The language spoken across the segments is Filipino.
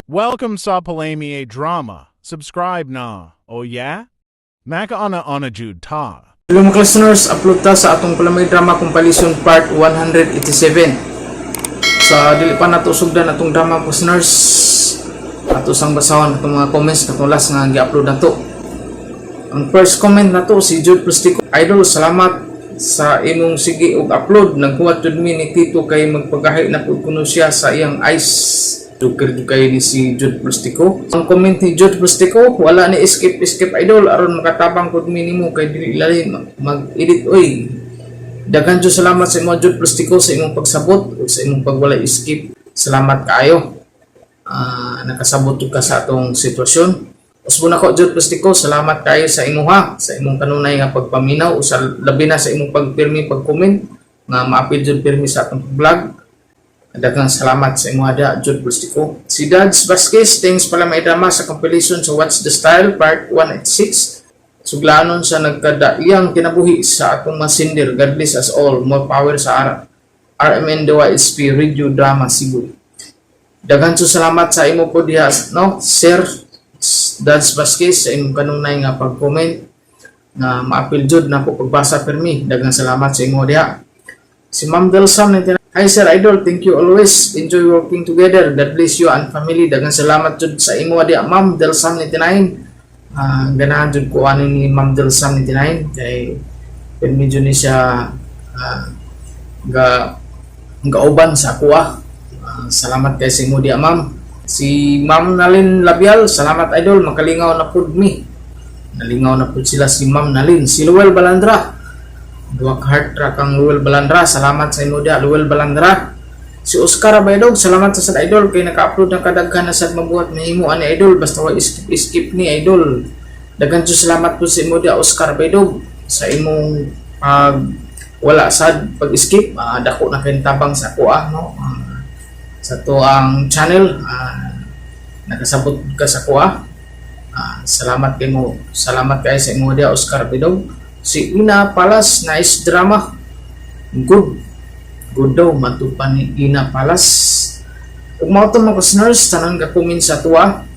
Welcome sa Palami Drama. Subscribe na. Oh yeah? Maka-ana-ana jud ta. Hello mga listeners, upload ta sa atong Palamay Drama Compilation Part 187. Sa dili pa nato sugdan atong drama listeners, ato sang basahon atong mga comments na last nga gi-upload nato. Ang first comment nato si Jude Plastico. Idol, salamat sa imong sige og upload. Naghuwat jud mi ni Tito kay magpagahi na pud kuno siya sa iyang ice. Dukir kay ni si Jude Plastico. Ang comment ni Jude Plastico, wala ni escape idol aron makatabang pud mi nimo kay dili lain mag-edit oy. Daghan jud salamat sa imo Jude Plastico sa imong pagsabot ug sa imong pagwala escape. Salamat kaayo. Nakasabot jud ka sa atong sitwasyon. Usbon ako Jude Plastico, salamat kayo sa imuha, sa imong kanunay nga pagpaminaw o sa labi na sa imong pagpirmi pag-comment nga maapil jud pirmi sa atong vlog. Daghang salamat sa imo ada Jude Plastico. Si Dads Vasquez, thanks pala may drama sa compilation sa What's the Style Part 186. Suglanon sa nagkadaiyang kinabuhi sa atong masindir. God bless us all. More power sa RMN DYSP Radio Drama Cebu. Daghang salamat sa imo po diha, no, Sir Dads Vasquez, sa imong kanunay nga pag-comment na maapil jud na po pagbasa permi. Daghang salamat sa imo diha. Si Ma'am Delsam, hi Sir Idol, thank you always. Enjoy working together. God bless you and family. Daghang salamat jud sa imo diha, Ma'am Delsam 99. Ganahan jud ko ani ni Ma'am Delsam 99 kay permi jud ni siya gauban sa kuha. Salamat kay sa imo diha, Ma'am. Si Ma'am Nalin Labial, salamat Idol, makalingaw na pud mi. Nalingaw na pud sila si Ma'am Nalin. Si Luel Balandra, duwag heart track ang Luel Balandra, salamat sa imo diha Luel Balandra. Si Oscar Abaydog, salamat sa sad Idol kay naka-upload ng kadaghan na sad mabuhat na imo ani Idol, basta wa skip ni Idol. Daghan jud salamat po sa imo diha Oscar Abaydog sa imong wala sad pag-skip. Dako na kay tabang sa kuha, no, sa to ang channel. Nakasabot ka sa kuha. Salamat kay mo, salamat kay sa imo diha Oscar Abaydog. Si Ina Palas, nice drama. Good daw, matupan ni Ina Palas. Ug mao to mga listeners, tanan ga comment sa tuwa.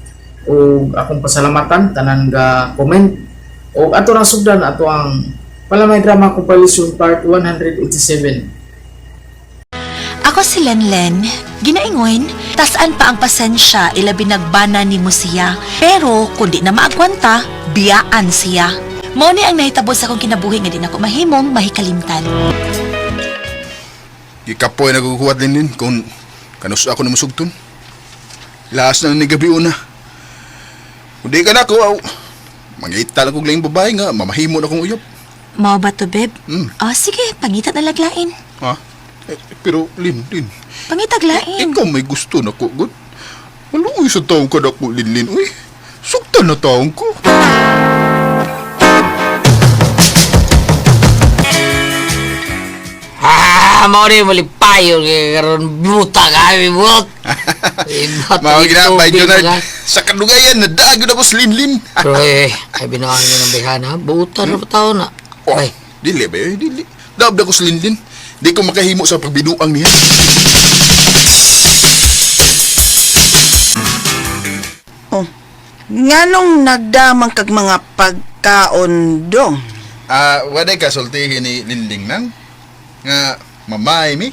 Ug akong pasalamatan, tanan ga comment. Ug ato ra sugdan ato ang Palamay Drama Compilation Part 187. Ako si Lenlen. Ginaingon, tasaan pa ang pasensya ilabi nagbana ni mo siya. Pero kung di na maagwanta, biyaan siya. Mo ni ang nahitabo sa akong kinabuhi nga di na ko mahimong mahikalimtan. Ikapoy nagukuhat din kung kanus ako na musugton. Laas na ni gabi una. Kung di ka na ako, mangital ako lang babae nga, mamahimo na akong uyop. Mao ba to, Beb? Sige, pangita na laglain. Pero, Lin. Pangitaglain. Ikaw may gusto na ko, God. Maluoy sa taong ka na ko, Lin. Uy, suktan na taong ko. Mau rin malipayo karon buta kami bot. Mau ginapay dyan na sa kadugayan na dago na ko sa Lin. Pero ay binawan niya ng bihana. Buta na tao na. Ay, Dili ba? Dili. Daab na ko sa Lin. Di ko makahimo sa pagbinuang niya. Nganong nagdamang kag mga pagkaon dong? Waday ka sultihin ni Linding nang? Nga, mamay mi?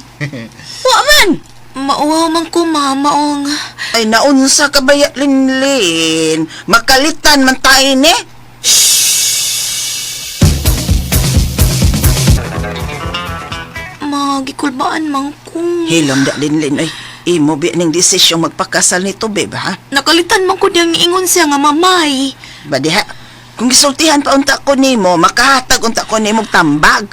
Wa man! Mauwaw man ko, mamaong. Ay naunsa ka ba ya, Linlin? Makalitan man tayo ni? Magikulbaan man ko. Hilom da, Linlin. Ay, imo ba ning desisyon magpakasal nito, babe, ha? Nakalitan man ko niyang ingon siya nga mamay. Badiha, kung gisultihan pa unta ko nimo, makahatag unta ko nimo tambag.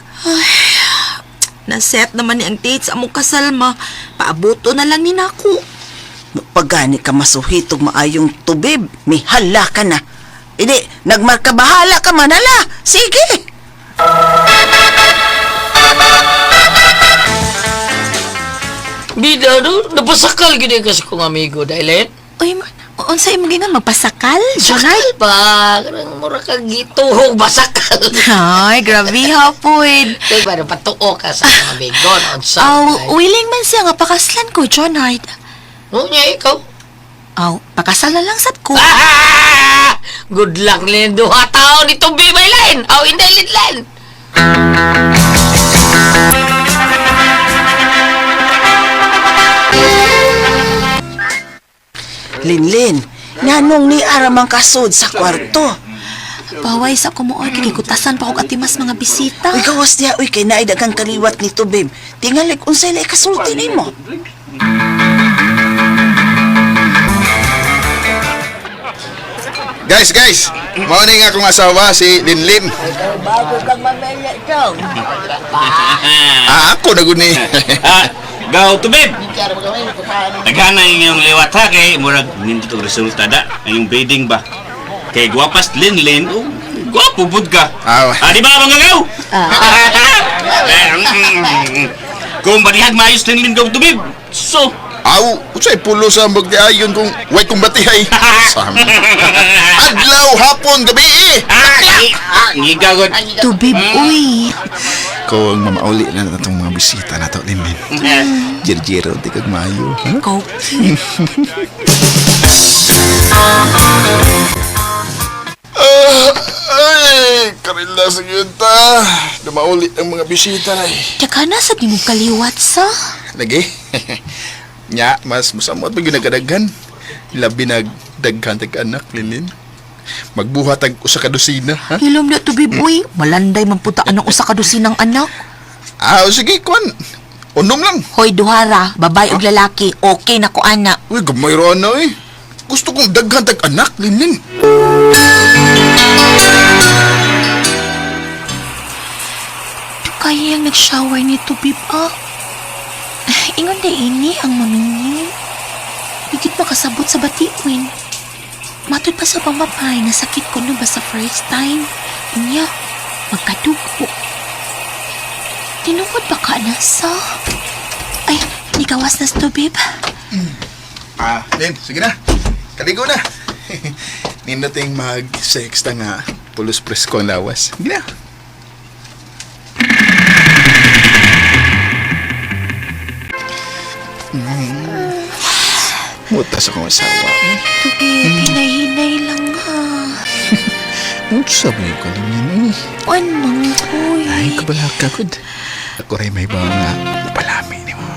Naset naman ni ang date sa among kasal ma. Paabuto na lang ni nako. Pagani ka masuhitog maayong tubib, mihala ka na. Hindi, nagmarkabahala ka manala. Sige! bida do napasakal gid kasi kong amigo dahil Uy, unsa imong gingan magpasakal? sakal pa karang mura ka gituhog basakal. Ay, grabe hapon. Kay para patuo ka sa mga amigo unsa. Willing man siya nga pakaslan ko, John Hart. No niya ikaw. Aw, pakasal na lang sad ko. Good luck Lin. Duha taon ni Tubib may lain. Aw, hindi Lin. Linlin, nganong ni aramang kasod sa kwarto. Paway sa kumuoy, kikikutasan pa kong atimas mga bisita. Uy, gawas niya, uy, kay naidagang kaliwat ni Tubib. Tingalig unsay na ikasulti ni mo. Guys, morning akong asawa si Linlin. Bago kang mamaya ikaw. Ako na guni. Gaw tubib. Naghana yung liwat ha kay murag nindot og resulta da ang bidding ba. Kay gwapas Linlin, oh, gwapo pud ka. Di ba mga gaw? Kung barihag maayos Linlin gaw tubib. So, Unsay pulo sa magdiayon kung way kong batihay. Sama. Adlaw, hapon, gabi. ngigagod. Tubib, uy. Kung mamauli na itong mga bisita na to, Linlin. Jero-jero, di kag mayo. Koki. Ay, karila sa yun ta. Dumauli ang mga bisita na eh. Tsaka na sa timog kaliwat sa. Lagi? Nya, mas musamot pag ginagadagan. Labi nagdaghan tag-anak, Linlin. Magbuhat tag usa ka dosina, ha? Hilom na tubib, uy. Malanday man putaan ng usa ka dusinang anak. Sige, kwan. Unom lang. Hoy, duhara, babae ug lalaki, okay na ko ana. Uy, gamay ro na eh. Gusto kong daghan tag-anak, Linlin. Kaya yung nag-shower ni tubib, Ingon na ini ang mamingin. Higit makasabot sa batiwin. Matod pa sa pamapay na sakit ko no ba sa first time. Unya, magkadugo. Tinungod ba ka na sa? Ay, nikawas na sa tubib. Lin, sige na. Kaligo na. Nindating mag-sexta nga. Pulos presko ang lawas. Sige na. Mutas akong asawa. Tubib, hinay-hinay lang ha. Ano sabi ko, Linlin? Ano, uy? Ay, kabalakagod. Ako rin may bawang nga palami ni mo.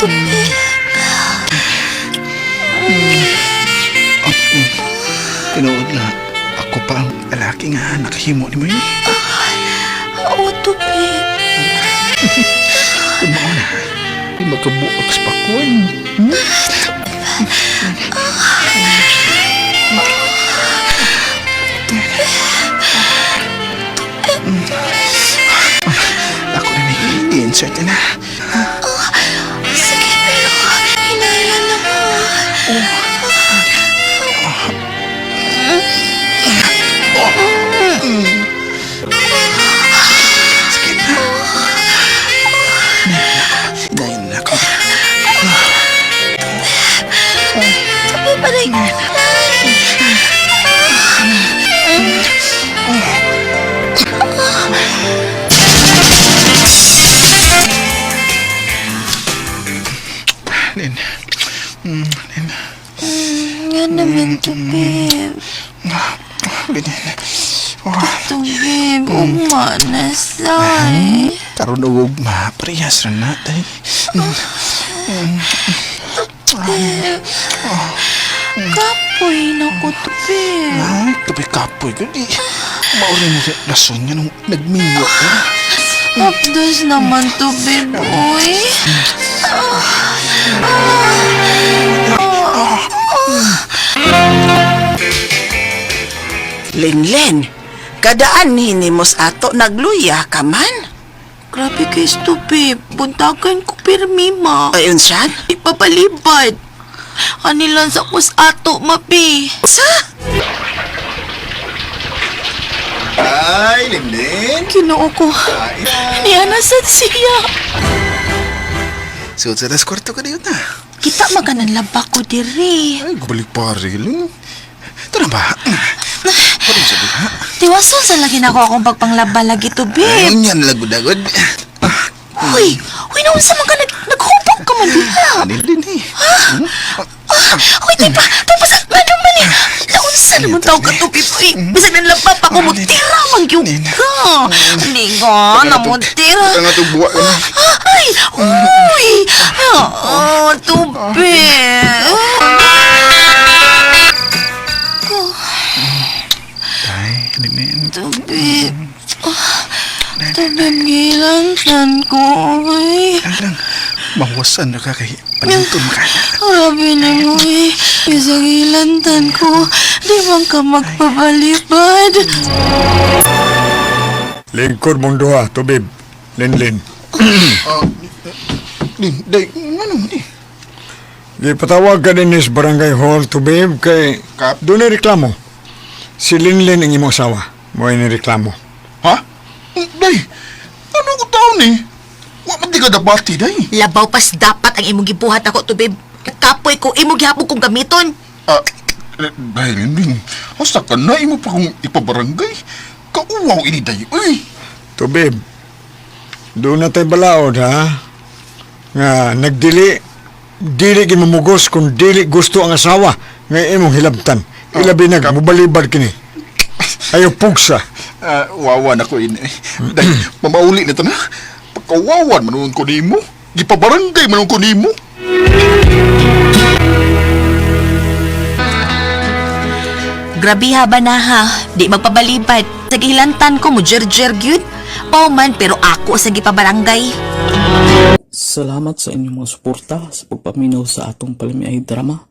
Tubib. Tinood na. Ako pa ang lalaki nga nakahimo ni mo yun. Oo, tubib. Kumaw na. Di magkabuok sa pakwan. Ako na nai-insert na. Sige, pero hinaya naman. Sige na. Dayan na ako. Tubib, aray ko. Lin. Lin. Nga naman, tubib. Ganyan. Tubib, umanasay. Karoon og mapriyas rin natin. Kapoy na ko, tubib. Ay, kapoy ko di. Maurin mo lason nga nung nagminyo. Abdos naman, tubib, uy. Linlin, kadaan hinimos ato nagluya ka man. Grabe kay tubib. Buntagan ko pirmi, ma. Ayon siyan? Ipapalibad. Anilan sa kus ato, mapi. Sa? Ay, Linlin. Kinoo ko. Niyanasad siya. Suot sa das kwarto ka na yun na. Kita maganan laba ko diri. Ay, gubalik pare. Ito na ba? Pwede sabi ha? Tiwason sa lagi na ako akong pagpanglaba lagi, tubib. Ayun yan, lagod-agod. Uy, naunsa man ka naghubog ka man diha. Anil din eh. Uy, di ba? Tapos, ano man eh? Naunsa naman tao ka to, Pipoy. Bisag nang labap ako mo tira, magyug ka. Hindi ka, namutira. Ito nga ito buwa ka na. Ay, uy. Tubi. Ay, Linin. Tubi. Tubi, gilantan ko, uy. Lang, mawasan na ka kay panintun ka na. Grabe na mo eh. Isang ilantan ko. Di bang ka magpabalibad? Lingkod mong duha, tubib. Linlin. Day, ano mo di? Gipatawag ka din sa barangay hall, tubib, kay... Kap? Doon na reklamo. Si Linlin ang imong asawa. Mo ni reklamo. Ha? Day, ano ko taon eh? Wa man di ka dapati, day. Labaw pas dapat ang imong gibuhat ako, tubib. Kapoy ko, imong gihapon kong gamiton. Dahil hindi, hasta ka na imo pa kong ipabarangay. Kauwaw ini, day. Uy! Tubib, doon na tayo balaod, ha? Nga, dili gimamugos kung dili gusto ang asawa nga imong hilabtan. Ilabi mubalibad kini. Ayaw pugsa. Wawan ako ini. Dahil, mamauli na ito na. Pagkawawan, manunon ko ni mo. Gipabarangay, manunon ko ni mo. Grabiha ba na ha? Di magpabalibad. Sa gilantan ko mo, jer-jer gyud. O man, pero ako sa gipabarangay. Salamat sa inyong mga suporta sa pagpaminaw sa atong palamiay drama.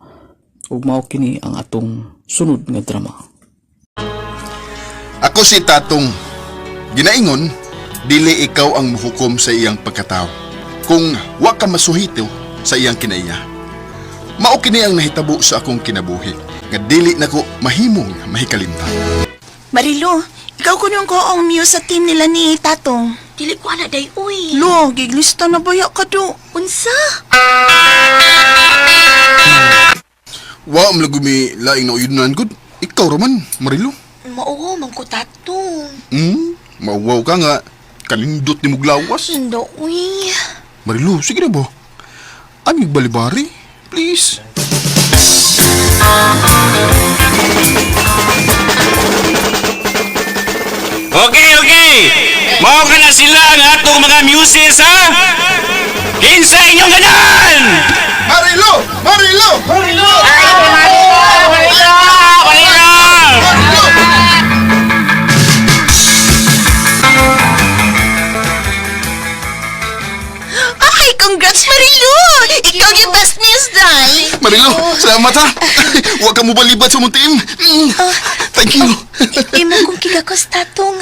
Ug mao kini ang atong sunod nga drama. Ako si Tatong. Ginaingon, dili ikaw ang muhukom sa iyang pagkatao. Kung wa ka masuhito sa iyang kinaiya. Mao kini ang nahitabo sa akong kinabuhi. Nga dili nako mahimong mahikalimtan. Marilo, ikaw kunyong ko ang muse sa team nila ni Tatong. Dili ko ala day, uy. Lo, giglista na baya ka do. Unsa? Wa am lagumi laing na uyunan gud. Ikaw raman, Marilo. Mao, man ko tatong. Mauwaw ka nga. Kalindot ni muglawas. Sundo, uy. Marilo, sige na ba? Amig balibari, please. Okay. Mao ka na sila ang atong mga muses, ha? Kinsa inyong ganan! Marilo! Marilo! Marilo! Marilo! Ay, congrats Marilo! Ikaw yung best news, Day! Marilo, salamat ha! Huwag ka mo balibad sa mong team. Thank you. Imo kong kigakos tatong.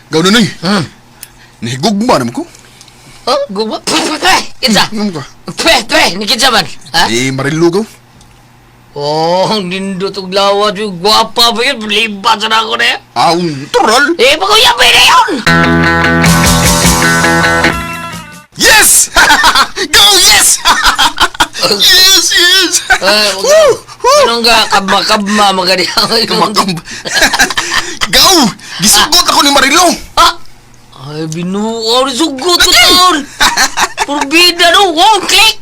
Gawin na Nahigugma naman ko. Oh, guma. Kinsa? Ano ka? Ni kinsa man? Ha? Eh, Marilo gaw. Oh, ang nindot og lawat yung gwapa ba yun? Libat sa na ako na yan. Tural. Eh, pag-uyapin na yun! Yes! Go, yes! yes! Anong ka? Kabma, magadi ako. Kumakam. Go! Gisugot ako ni Marilo. Ha? Ay, binuaw ni sugot ko taon. Purbida no, okay.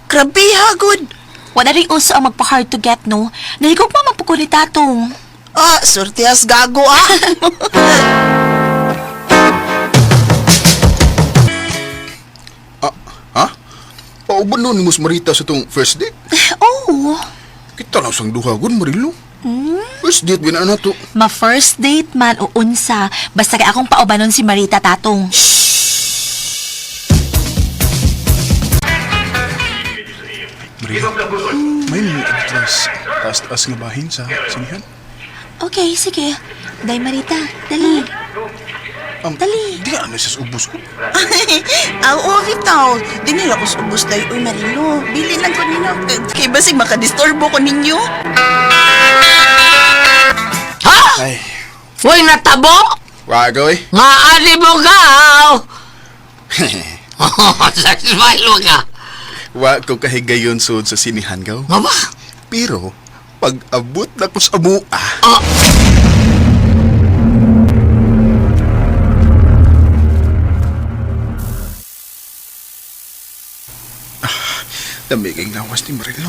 Grabe ha, good. Wala rin uso ang magpa-hard to get, no? Nahigog pa magpuko ni tatong. Surtias gago ah. Ha? Pauban nun ni Mus Marita sa itong first date? Oh, Kita lang sang duha gun, Marilo. First date, binaan na to. ma-first date man o unsa. Basta kay akong paubanon si Marita tatong. May mga address. Taas-taas nga bahin sa sinihan. Okay, sige. Day Marita, dali. Dali. Di ka ano sa ubos ko. Ang bitaw. Dinila ko sa ubos tayo. Uy, Marilo, bilin lang ko ninyo. Kay basig makadisturbo ko ninyo. Ha? Ay, Uy, natabo? wagaw eh. Nga ani mo ka, sa smile mo ka. Wa ko kahigayon sud sa sinihan gaw. Nga ba? Pero, pag abot na ko sa mua, Ah. Dami kayong lawas ni Marilo.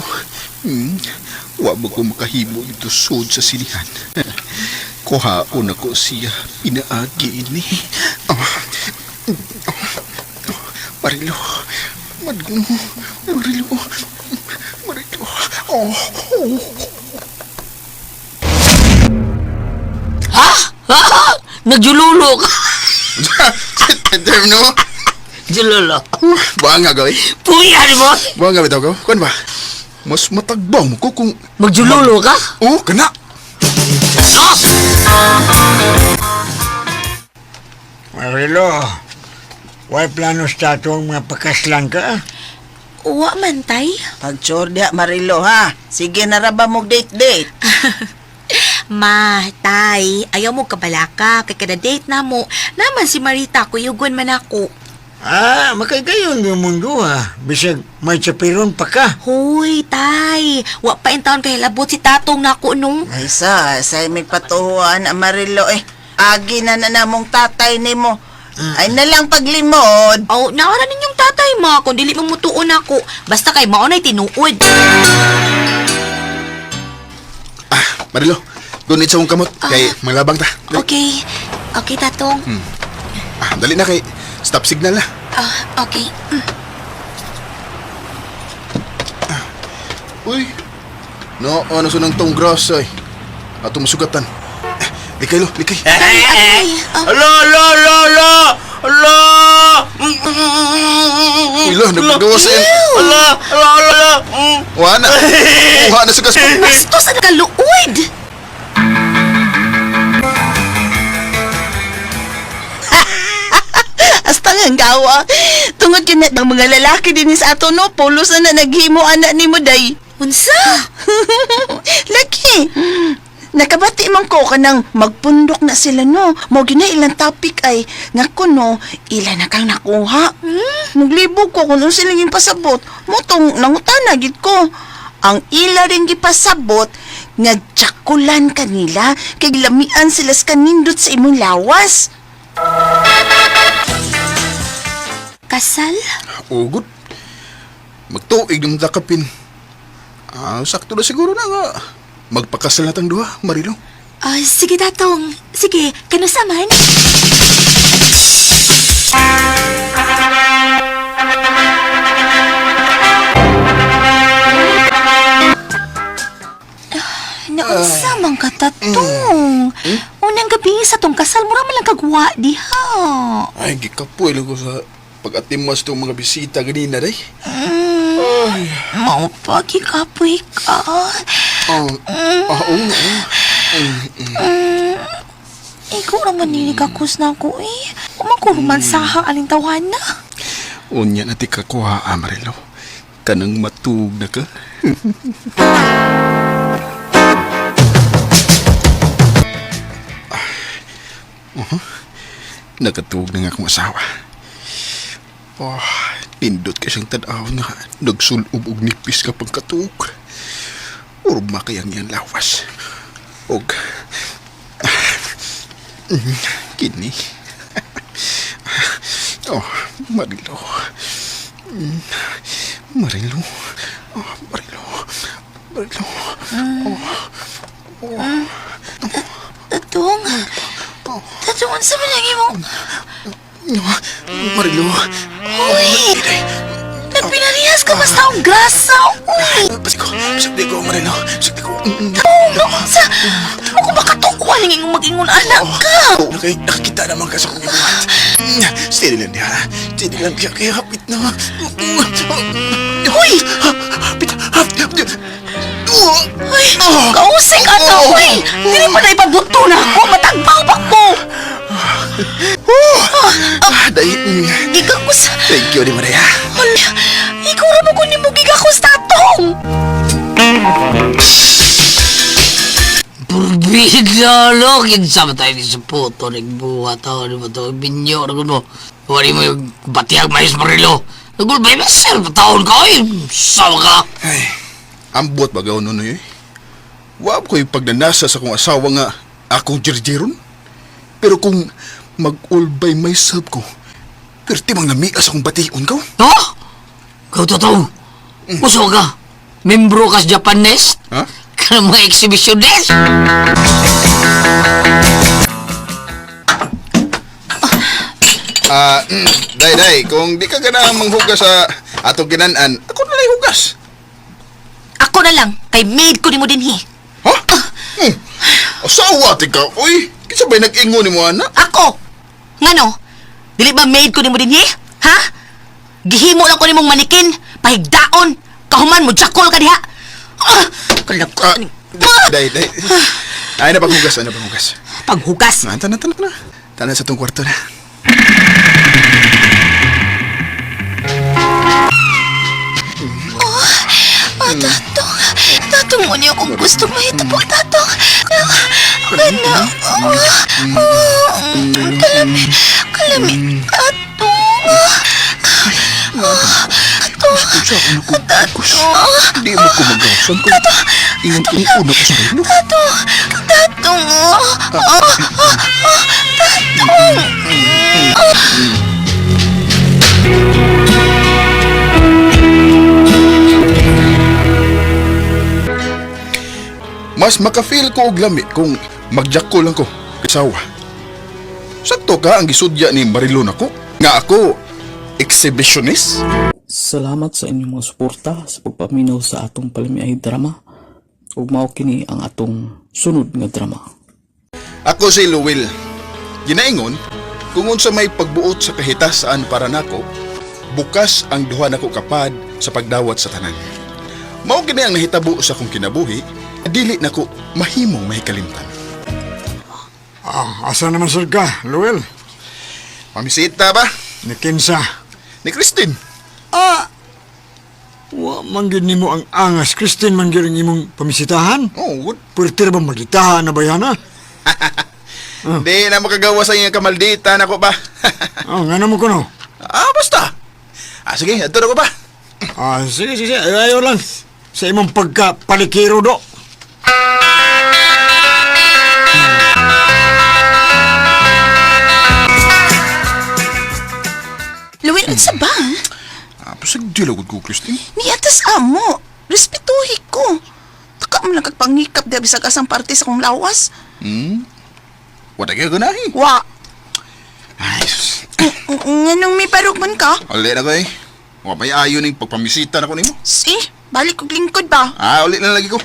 Wa ba ko makahimo ito sud sa sinihan. Kuhaon ako siya pinaagi ni. Marilo. Marilo. Marilo. Marilo. Ha? Nagjululo ka. Terno. Jululo. Buang nga gawin. Puyan mo. Buang nga bitaw ko. Kuan ba? Mas matagbaw mo ko kung... Magjululo ka? Oh, kana. Marilo, why plano sa atong mga pakaslan ka? Uwa man, tay. Pagtsordya, Marilo, ha? Sige, naraba mo date-date. Ma, tay, ayaw mo kabalaka, kay kada date na mo. Naman si Marita, kuyugon man ako. Makagayon yung mundo, ha? Bisag may chapiron pa ka. Hoy, tay, wa pa in taon kay labot si tatong nako nung. Ay sa may patuhuan, Marilo, agi na namong tatay ni mo. Ay nalang paglimod. Oh, naara ninyong tatay ma, kung dili mo mutuon ako. Basta kay maunay tinuod. Marilo, gunit sa mong kamot. Kay malabang ta. Dali. Okay, tatong. Dali na kay stop signal na. Okay. Uy. No, ano sa nang tong grass ay. Ato masugatan. Likay lo, likay. Alo! Uy lo, nagpagawa sa yan. Alo! Wala sa gas ko. Bastos na kaluoy. Hasta nga gawa. Tungod kinat ng mga lalaki din sa ato no, pulos na naghimo anak ni mo day. Unsa? Laki. Nakabati man ko kanang magpundok na sila no. Mo gina ilang topic ay nga kuno ila na kang nakuha. Naglibog ko kung sila yung pasabot. Motong nangutana gid ko. Ang ila ring gipasabot nga tsakulan kanila kay lamian sila sa kanindot sa imong lawas. Kasal? Ugod. Magtuig ng takapin. Sakto na siguro na nga. Magpakasal natang duha, Marilo. Sige tatong. Sige, kano saman? Naunsa man ka tatong. Unang gabi sa tong kasal, mura man lang kagwa diha. Ay, gikapoy lang ko sa pag-atimas itong mga bisita ganina, day. Mau pa, kikapoy ka. Ikaw naman nilikakus na ako Umakuruman saha aling tawahan na. Unya na ti kakuha, Marilo. Kanang matug na ka. Nakatug na nga akong asawa. Pindot ka siyang tanaw nga nagsulub og nipis ka pang katug. Urma kayang yan lawas. Og kini. Marilo. Marilo. Marilo. Tatong? Tatong, ano sa malagi mo? Marilo. Uy! Nagpinarihas ka basta ang grasa, uy! Sakli ko, Marilo. Sakli ko. Sa... Ako ba katukuan yung mag-ingon anak ka? Nakakita naman ka sa kong ibuhat. Steady lang niya. Steady lang siya. Kaya hapit na. Uy! Uy! Kausik ata, uy! Hindi pa na ipabuto na ako. Matagbaw pa ko! Gigakos. Thank you, di Maria. Ikaw na mo kung di mo gigakos tatong. Purbida lo, kinsa tayo ni sa puto, nagbuhat ako, di ba ito, binyo, mo. Wali mo yung batiyag mais Marilo. Nagulbay, masir, patahon ka, sawa ka. Ay, ambot bagaw nun eh. Wap ko yung pagnanasa sa kong asawa nga akong jirjiron. Pero kung mag-ulbay may sab ko, pero timang namias akong batiun ka. Ha? Kau totoo? Uso ka? Membro ka sa Japanese? Ha? Ka mga exhibitionist? Day, kung di ka gana manghugas sa atong ginanan, ako na lang hugas. Ako na lang, kay maid ko ni mo dinhi. Ha? Asawa, tika. Uy, kinsa ba'y nag-ingo ni mo, anak? Ako! Ngano? Dili ba maid ko ni mo dinhi? Ha? Gihimo lang ko ni mong manikin, pahigdaon, kahuman mo, jakol ka diha. Kalagkot ni... Day. Ay, napaghugas. Paghugas. Tanan. Tanan sa tong kwarto na. Tatong mo niyo kung gusto mahitabo, tatong. Ano? Kalami, tatong. Di mo ko magawasan ko. Ingon una ko sa relo. Tatong. Mas maka-feel ko og lami kung magjakko lang ko kasawa. Sakto ka ang gisudya ni Marilon ako. Nga ako, exhibitionist. Salamat sa inyong mga suporta sa pagpaminaw sa atong palamiay drama. Ug mao kini ang atong sunod nga drama. Ako si Luwil. Ginaingon, kung unsa may pagbuot sa kahitasaan para nako, bukas ang duha nako kapad sa pagdawat sa tanan. Mao gini ang nahitabo sa akong kinabuhi, dili nako mahimong mahikalimtan. Asa naman sad ka, Luel? Pamisita ba? Ni Kinsa? Ni Christine. Wa manggid nimo ang angas, Christine, manggid ang imong pamisitahan? Oh, good. Pwerte ba magitahan na ba yan, ha? Di na makagawa sa iyong kamaldita nako ba? Nga naman ko, no? Basta. Sige, ato na ko ba? Sige. Ayaw lang. Sa imong pagkapalikiro, do. Luwil, unsa ba? Pasagdilagod ko, Christine. Niyatas amo. Respetuhi ko. Taka mo lang kagpangikap di bisag asang parte sa kong lawas. Wala kayo ganahi. Wa. Ay, sus. Nganong may parugman ka? Uli na ko eh. Wala may ayon ng pagpamisita na ko nimo. Si, balik kong lingkod ba? Uli na lagi ko.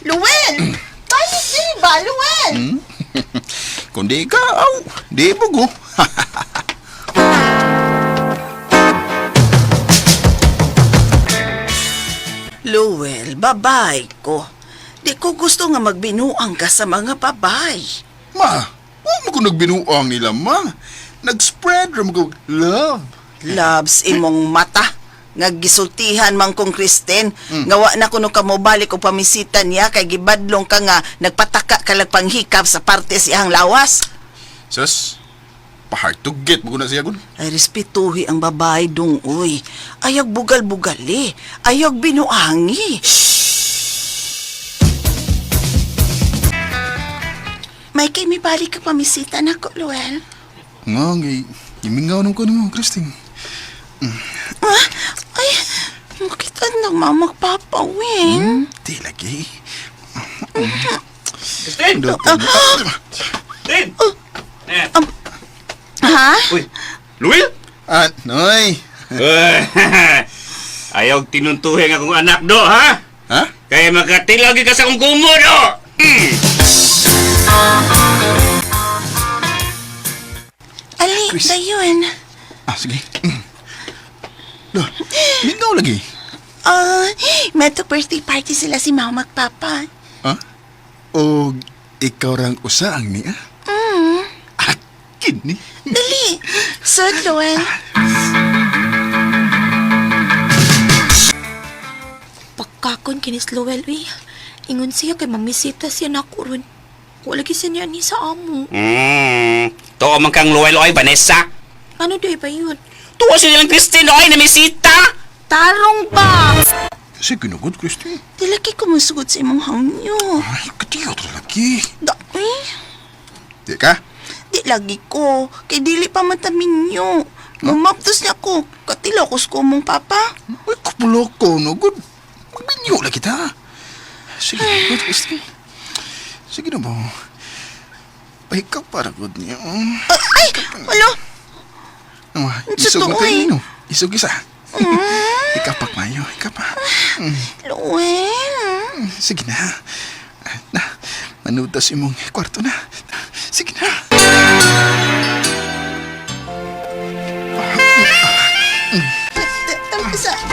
Luwil! Balik ba, Luwil? Kung di ka, di bugo. Luwil, babay ko. Di ko gusto nga magbinuang ka sa mga babay. Ma, huwag mo ko nagbinuang nila, ma. Nag-spread ram ko love. Loves imong mata. Nga gisultihan man kong Kristen. Ngawa na kuno ka mo balik o pamisita niya kay gibadlong ka nga nagpataka kalag panghikap sa parte siyang lawas. Sus, pa-hard to get mo ko na siya gun. Ay respetuhi ang babae dong uy. Ayog bugal-bugali. Ayog binuangi. May kay may balik ka pamisita na ko, Luel. Nga, imingaw nung ko mo, Christine. Ay, makita nang mamagpapawin. Di lagi. Christine! Christine! Ha? Uy, Luwil? Noy. Ayaw tinuntuhin akong anak do, ha? Ha? Kaya makatilagi ka sa kong kumo, do! Ali, Chris. dayun. Sige. Loh, mingaw lagi. May birthday party sila si Mama at Papa. Ha? O ikaw rang usaang niya? Akin ni? Dali. Sud, Luel. Pagkakon kinis Lowell, ingon siya kay mamisita siya na ko ron. Wala siya niya ni sa amo. Tuwa man kang Luwil oy, Vanessa. Ano day ba yun? Tuwa siya nilang Christine oy, namisita. Tarong ba? Sige na good, Christine. Dilaki ko musugod sa imong hangyo. Ay, katiyo to lagi. Dami. Di ka? Di lagi ko. Kay dili pa mataminyo. Mumaptos niya ko. Katilokos ko mong papa. Uy, kapulo ko, no? Good. Magbinyo lang kita. Sige, good, Christine. Sige na ba? Pahikaw para good niya. Ay! Wala! Isog Sa na tuoy. tayo, no? Isog isa. Ikapak mayo, ikapak. Luel. Sige na. Manutas imong kwarto na. Sige na.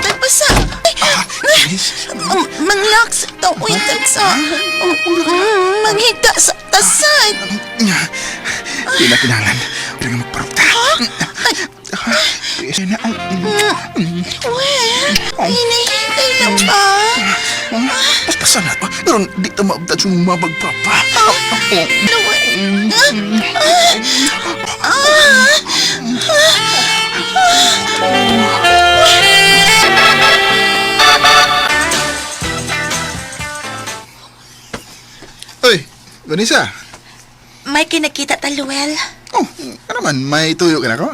Tagpasa. Ay! Manglaks. Taoy, tagsa. Manghita sa tasad. Di na kinangan. Pero nga magparukta. Sige na. Luel. Hinahintay lang ba? Paspasan na. Pero di ta maabdad sa mabagpapa. Luel. Uy, Vanessa. May kinakita ta, Luel. Oh, ano man, may tuyo ka na ko?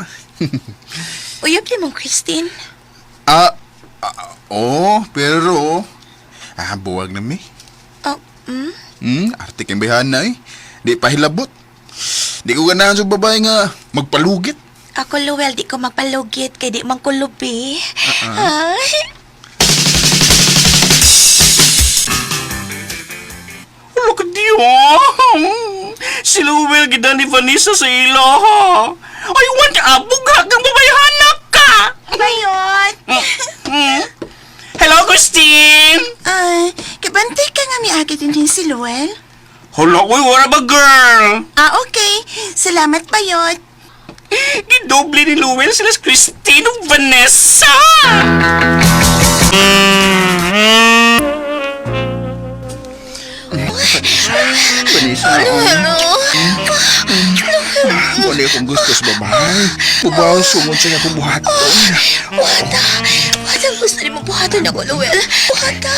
Uyab din mong Christine. Pero... buwag na mi. Oh, Arte kang bihan na eh. Di pa hilabot. Di ko ganahan sa babae nga magpalugit. Ako, Luel, di ko magpalugit kay di man kulubi. Ay. Ano ka diyo? Si Luwel gida ni Vanessa sa ilo, ha? Ay, wala abog kang babayhanak ka! Bayot. Hello, Christine! Ay, kabantay ka nga miagit din si Luel. Hala, uy, wala ba, girl? Okay. Salamat, Bayot. Gidoble ni Luwel sila si Christine ug Vanessa! Vanessa, wala akong gusto sa babae. Bubaw, sumod sa niya buhaton. Wata. Wata gusto ni mo buhaton ako, Luel. Wata.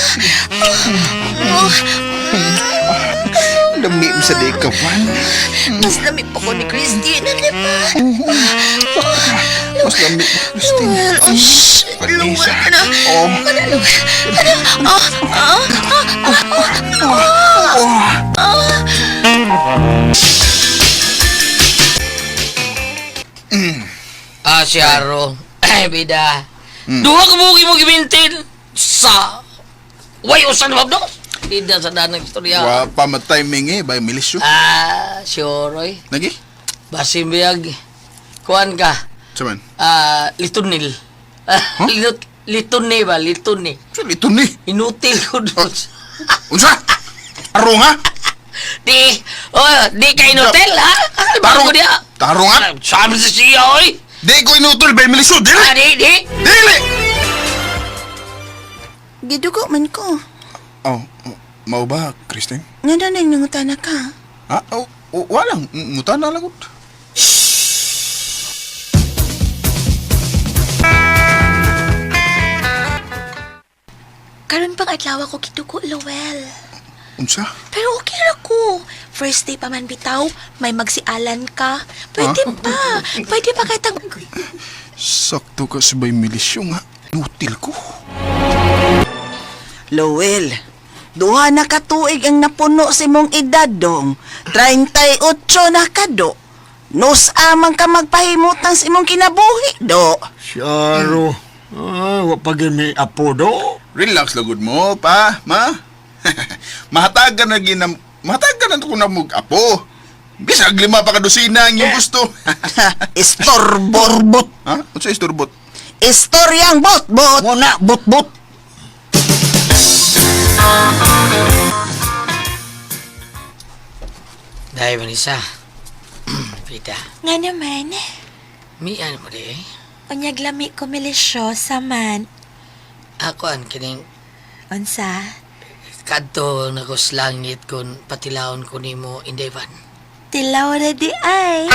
Lami mo sa dekawan. Mas lamig pa ko ni Christine. Ano ba? Mas lami mo, Christine. Luel, oh, shh. Luel, ano? Ano, Luel? Si Aro. Ay, bida. Duha ka bugi mo gibintin sa... Way, usan mo no? Bida sa danang istorya. Wa pa matiming by milisyo. Sure, oy. Lagi? Basim biyag. Kuan ka. Saman? Litunil. Lituni ba? Lituni. So, ito ni. Inutil ko doon. Unsa? Tarong ha? Di ka inutil, ha? Baro ko diya. Tarong ha? Sabi sa siya, oy. Di ko inutol by milisyo. Dili! Di. Dili! Gidugo man ko. Mau ba, Christine? Nga na nangungutan na ka. Walang. Mutan na lagot. Karon pang adlaw ko kituko, Luel. Unsa? Pero okay ra ko. First day pa man bitaw, may magsialan ka. Pwede pa. Pwede pa kitang... Sakto ka sa bay milisyo nga. Inutil ko. Luel, duha na katuig ang napuno si mong edad dong. 38 na ka do. Nos amang ka magpahimutan si mong kinabuhi do. Siyaro. Wa pa may apo do. Relax lagod mo, pa, ma. Mahatagan na ko na mag-apo. Bisag 5 pa kadusina ang iyong gusto. Istorborbot. Ha? Ano sa istorbot? Istoryang bot-bot. Muna, bot-bot. Dahil, Vanessa. Pita. Nga naman, Mi, ano mo di? unyag lami ko milisyosa man. Ako an kining Unsa? kadto na ko slangit kun patilawon ko nimo Indevan. Tilaw na di ay.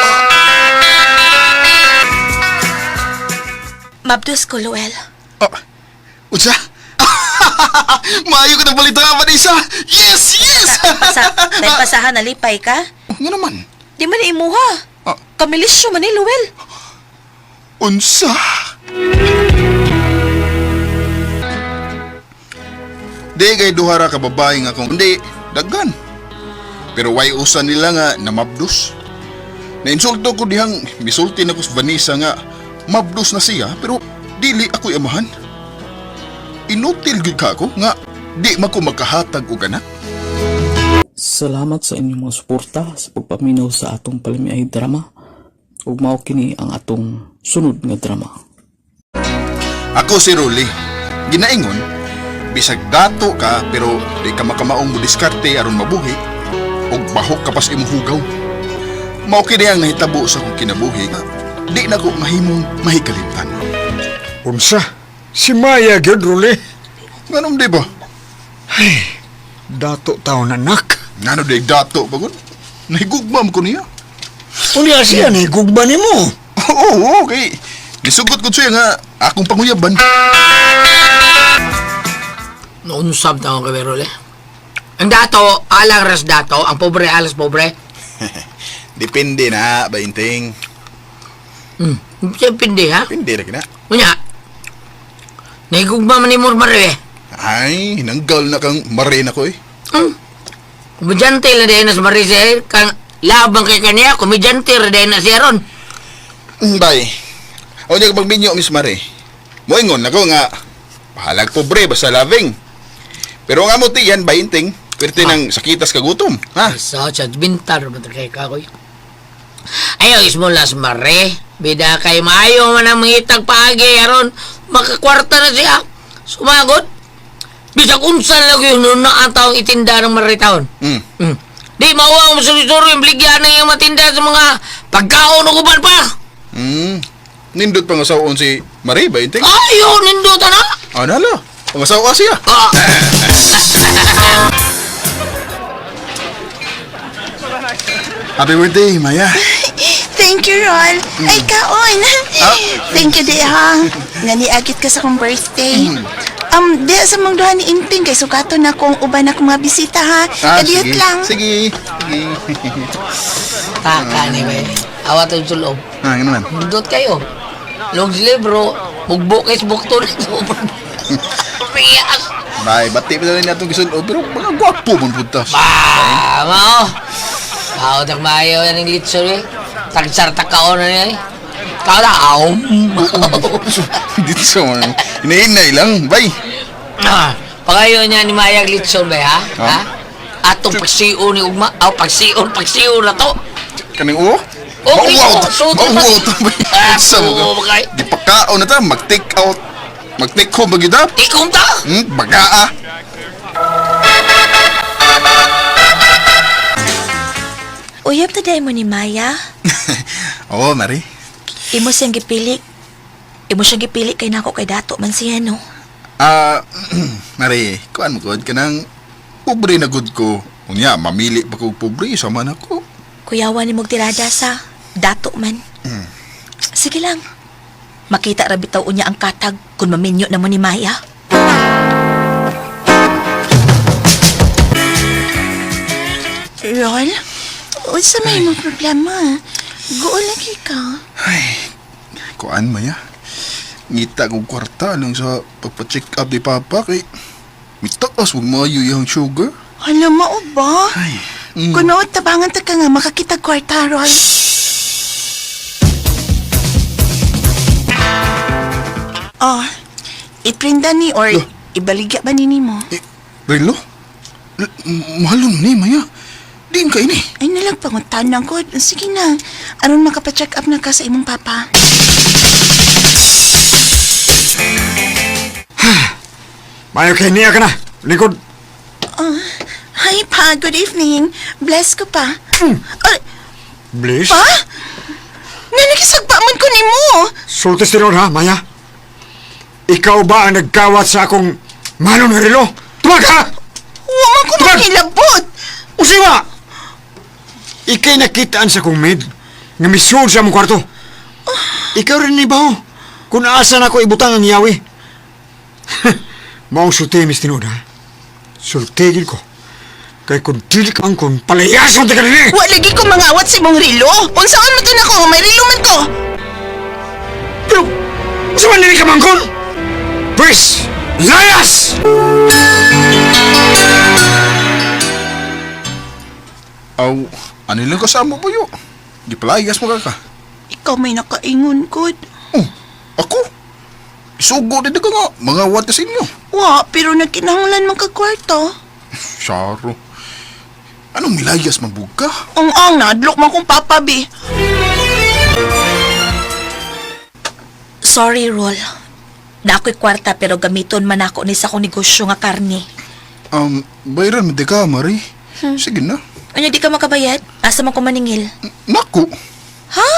Mabdos ko, Luel. Unsa? Maayo ka na balita ka, Vanessa! Yes! Yes! Pasahan nalipay ka? Nga naman. Di man imuha. Kamilisyo man ni Luel. Unsa? Di kay duhara ka babae nga kung hindi, daghan. Pero way usan nila nga namabdos. Nainsulto ko dihang misulti na ko sa Vanessa nga mabdos na siya pero dili ako'y amahan. Inutil gid ka ako nga di man ko makahatag og anak. Salamat sa inyong mga suporta sa pagpaminaw sa atong palamiay drama. Ug mao kini ang atong sunod nga drama. Ako si Rolly. Ginaingon, bisag dato ka pero di ka makamaong mo diskarte aron mabuhi ug bahok ka pas imong hugaw. Mao kini ang nahitabo sa akong kinabuhi nga di na ko mahimong mahikalimtan. Unsa? Si Maya gyud Ruli. Nganong di ba? Dato taon anak. Ngano di dato pagod? Nahigugmam ko niya. Unya siya ni gugba nimo. Oo, okay. Nisugot ko siya nga akong panguyaban. Noon sab taong kay Rolly. Ang dato, alang ras dato, ang pobre alas pobre. Depende na, bainting. Siya pindi ha? Depende na kina. Unya, nahigugma man ni Murmare eh. Ay, nanggal na kang marina ko eh. Komedyante lang din na sa Marisa eh. Kang labang kay kanya, komedyante lang din na siya ron. Bay, o niya kapag binyo, Miss Mare. Moingon ako nga, pahalag pobre, basta loving. Pero nga mo tiyan, bainting, pwerte ng sakitas kagutom, ha? So, chat bintar ba kay kakoy? Ayaw ismulas Mare. Bida kay maayo man ang mangitag paagi aron makakwarta na siya. Sumagot. Bisag unsan lang yun na ang taong itinda ng maritaon. Di mauwa mo sa lisuro yung bligyan na yung matinda sa mga pagkaon o kuban pa. Nindot pang asawon si Mare, bainting? Ayaw, nindot na. Nala, pang asawa siya. Happy birthday, Maya. Thank you, Ron. Ay, kaon. Thank you, Deha. Naniagit ka sa kong birthday. Deha sa mong duha ni Inting kay sukato na kung uban akong mga bisita, ha? Kadiyot Sige, lang. sige. Taka ni ba? Awat ang sulog. Ano man? Nindot kayo. Log sila bro. Bugbo kay sa bukton. Piyas. Bye, bati pa na rin natong gisunod. Pero mga gwapo mong puntas. Mao. Ako tak maayo yan ang litso eh. Tagsartak ka na niya eh. Kau na, Dito sa mga hinahinay lang. Bye. Pagayo niya ni Mayag litso ba ha? Ha? Atong pagsiyo ni Ugma. Pagsiyo na to. Kaning uwo? Okay, Mauwaw to. Sa Oo, bagay. Di pagkaon na ta, mag-take out. Mag-take home ba kita? Ikom ta? Bagaa. Uyab ta day mo ni Maya. Oo, Mari. Imo siyang gipili. Imo siyang gipili kay nako kay dato man siya no. Mari, kuan mo kod ka ng pobre na good ko. Unya, mamili pa ko pobre sa man ako. Kuyawan ni mog tirada sa dato man. Sige lang. Makita ra bitaw unya ang katag kung maminyo na mo ni Maya. Ron? Unsa may mo problema? Guol lagi ka. Kuan, Maya. Ngita kong kwarta lang sa pagpa-check up ni Papa kay mitaas huwag mayo yung sugar. Hala, mao ba? Ay. Kung maot tabangan ta ka nga makakita kwarta, Ron. Iprinda ni or ibaligya ba ni mo? Relo? Mahalon ni, Maya. Diin ka ini. Ay, nalagpangutan ko. Sige na. Aron makapacheck up na ka sa imong papa. Mayo kay niya ka na. Likod. Hi, pa. Good evening. Bless ko pa. Bliss. Pa? Nga nagisagpaman ko ni mo. Sultis din ron ha, Maya. Ikaw ba ang nagkawat sa akong manong na relo? Tumag ka! Huwag ko makilabot. Usiwa! Ika'y nakitaan sa kong maid nga misud sa mong kwarto. Ikaw rin ni Bao kung aasan ako ibutang ang yawi. Maong sulti, Miss Tinood, ha? Sultigin ko. Kaya kung dili ka ang kung palayasan ka rin eh! Wa lagi ko mangawat si mong rilo. Unsaon mo to na ko? May rilo man ko. Sa manili ka mangkon? Pres! Layas! Aw, ano lang kasama po yun? Gipalayas mo ka. Ikaw may nakaingon, good. Oh, ako? Isugo din ka nga, mga watas inyo. Wa, pero nagkinahanglan magkakwarta. Saro. Anong milayas mabug ka? Ang nadlok man kong papabi. Sorry, Rol. Na ako'y kwarta pero gamiton man ako ni sa kong negosyo nga karne. Bayaran mo di ka, Mari. Sige na. Ano di ka makabayad? Asa man ko maningil? Naku! Ha?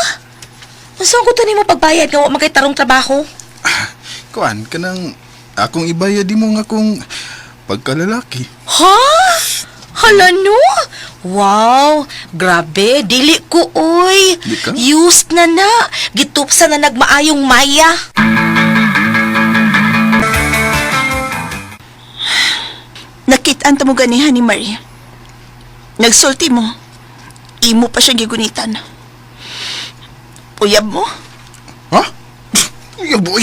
Masa ko ni mo pagbayad nga wa magay tarong trabaho? Kuan ka nang akong ibayad di mo nga kung pagkalalaki. Ha? Hala no? Wow, grabe, dili ko oy. Di ka? Used na na. Gitupsa na nagmaayong maya. Nakitaan ta mo ganihan ni Marie. Nagsulti mo. Imo pa siya gigunitan. Uyab mo? Ha? Yeah, boy.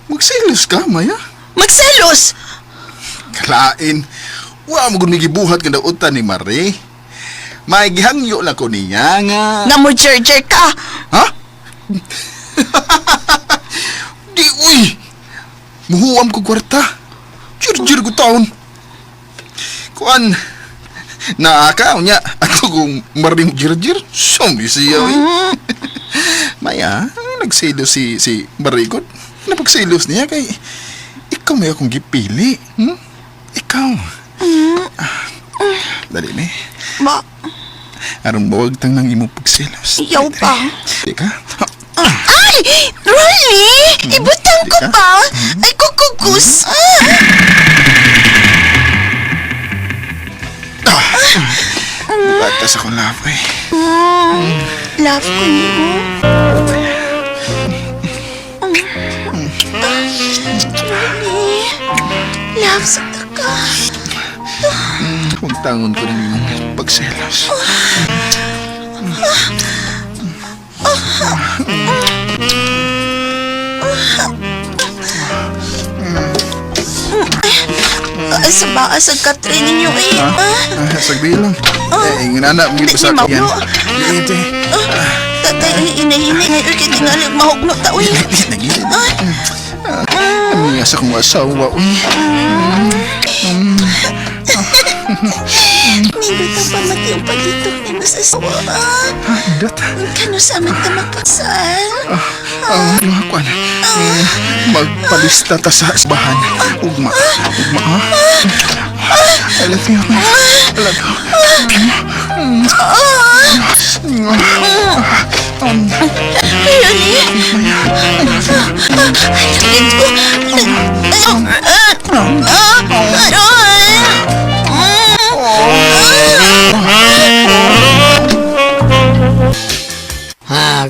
Magselos ka, Maya. Magselos! Kalain. Wa mo gud gibuhat nga dautan ni Mari. May gihangyo lang ko niya nga. Nga mo jerjer ka! Ha? Di uy. Muhuam ko kwarta. Jir ko taon. Kuan. Naaka niya ato kung maring jir. Sombi siya. Maya, nagselos si Marigod. Napagselos niya kay ikaw may akong gipili. Ikaw. Dali ni. Ma, Aron bawag tang nang imo pagselos. iyaw pa. Ika. Ay! Rolly! Ibutang ko Di ka? pa! Ay, kukugus! Batas akong lapay. Love ko niyo. Rolly, love sa taka. Huwag tangon ko ng iyong pagselos. Sa baas ang Catherine ninyo eh. Sagbi lang. Nginana, may Di basak ni yan. mauno. Ite. Tatay, inahinay ngayon kaya di nga lang mahugno ta. Uy, Nagilid. Ang asa kong asawa. nindot ang pamati ang paglitok ni mas asawa. Dot. Kano sa amin ta magpasal? Kuan. Magpalista ta sa bahan. Ugma. Ha? I love you. I love you. Really?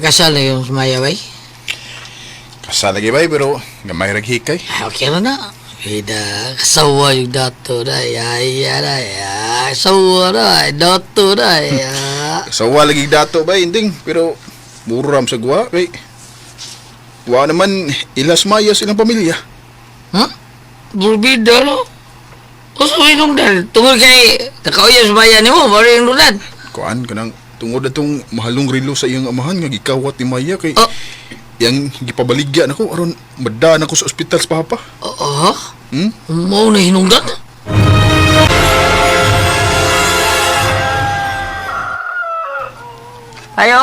Kasal na yung sumaya, bay? Kasal lagi bay, pero gamay raghikay. Okay na na. Ida, kasawa yung dato na. Kasawa na. Dato na. Sawa lagi dato bay, inding. Pero muram sa guwa, bay. Wa naman ilas mayas ilang pamilya. Ha? Burbida, no? Uso inong dal. Tungkol kay nakauya sumaya ni mo. Mari yung lunan. Kuan kanang tungod atong mahalong relo sa iyang amahan nga gikawat ni Maya kay Oh. yang gipabaligyan ako aron madaan ako sa ospital sa papa. Oo? Mau na hinungdan? Ayo!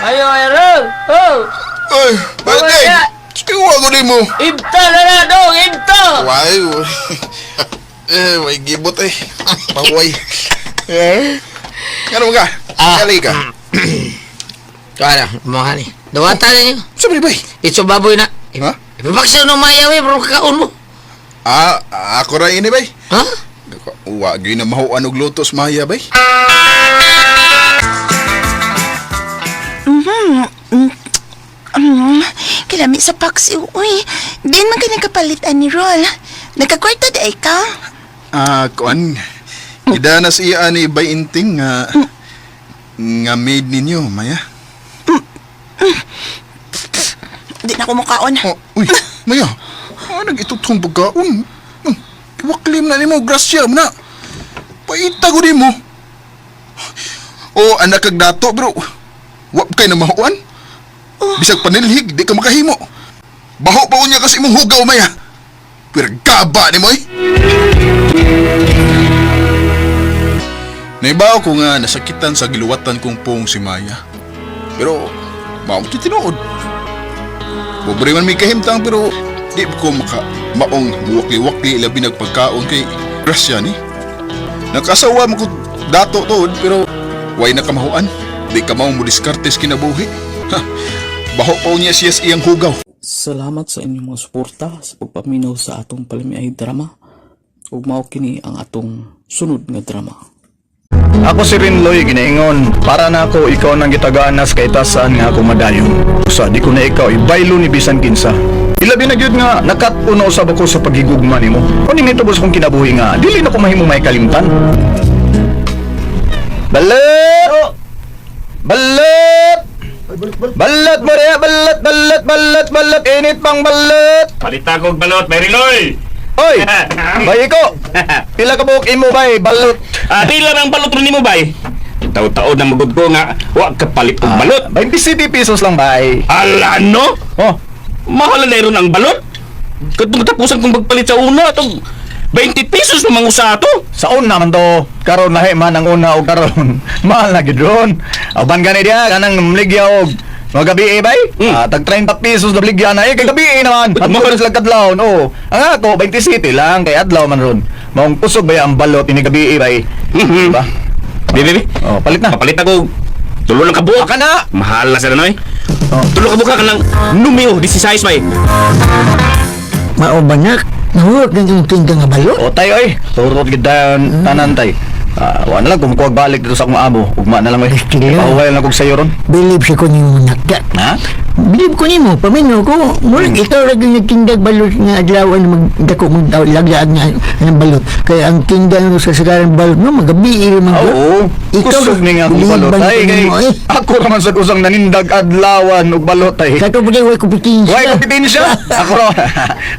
Ayo, Aaron! Oh! Ay, bagay. Iwa ko din mo. Ibta na na, dong! Ibta! Why? Way gibot eh. Paway. Ano ka? Kali ka. Kaya, mga ni. Dawata na niyo. Sabi bay. Ito baboy na. Ha? Ipapaksaw ng mayawi, bro, kakaon mo. Ako ra ini bay. Ha? Wa gyud na mahuan og lutos Maya bay. Kilami sa paksi. Uy, din man ka nagkapalitan ni Rol. Nagkakwarta di ay ka? Kuan. Idanas iya ni bay inting nga maid ninyo, Maya. Di na ko mukaon. Oh, uy, Maya. Nag-itutong pagkaon. Waklim na ni mo, grasya mo na. Paita ko din mo. Oh, anak kag dato, bro. Wap kay na mahuan. Bisag panilhig, di ka makahimo. Baho pa unya kasi mong hugaw, Maya. Pero gaba ni mo, eh. Naibaw ko nga nasakitan sa giluwatan kong pong si Maya. Pero, maong titinood. Pobre man may kahimtang pero di ko maong muwakli-wakli labi nagpagkaon kay grasya ni. Nakasawa mo ko dato tood pero way na kamahuan. Di ka maong mo diskartes kinabuhi. Ha, baho pa niya siya iyang hugaw. Salamat sa inyong mga suporta sa pagpaminaw sa atong palamiay drama. Ug mao kini ang atong sunod nga drama. Ako si Rinloy ginaingon, para na ako ikaw nang gitagaanas kay tasan nga ako madayon. Usa di ko na ikaw ibaylo ni bisan kinsa. Ilabi na gyud nga nakatunaw sa ako sa paghigugma nimo. Kuning ito bus kong kinabuhi nga dili na ko mahimo may kalimtan. Balat! Balat! Balat mo rin, balat, init pang balat! Palita kong balot, Mariloy! Oy! Bay ko! Pila ka buhok imo bay, balot! Pila ng balot rin mo, bay? Tao-tao na magod ko nga, huwag ka palit ng balot. 27 pesos lang bay. Ala, no? Oh, Mahal na rin ang balot. Katong tapusan kong magpalit sa una, itong 20 pesos namang usa to. saon naman to. Karon lahi man ang una o karon. Mahal na gid ron. Aban gani dia kanang mligya og mga gabi bay. Tag 30 pesos na bligya na kay gabi naman. At mo sila kadlaw no. Ang ako 27 lang kay adlaw man ron. Maong pusog bay ang balot ini gabi bay. Diba? Bibi, Oh, palit na. papalit ako. Tulo lang kabuok. Aka na. Mahal na sila, noy. Oh. Tulo kabuok ka ng numero 16, bay. Mao ba nak? Nahurot ng yung tinda nga balo? O tay oy, turot gid dayon tanan tay. Wa na lang kung kuwag balik dito sa akong amo. Ugma na lang may. Estilo. Pauway lang kog sayo ron. Believe siya ko nimo nakda. Ha? Believe ko nimo, paminaw ko. Murag ikaw lagi nagtindag balot nga adlaw na magdako maglagaan nga ang balot. Kaya ang tinda no sa sagaran balot mo magabi iri man. Oo. Kusog ni nga akong balot tay kay. Ako raman sa usang nanindag adlawan og balot tay. Kato pa way kompetensya. Way kompetensya.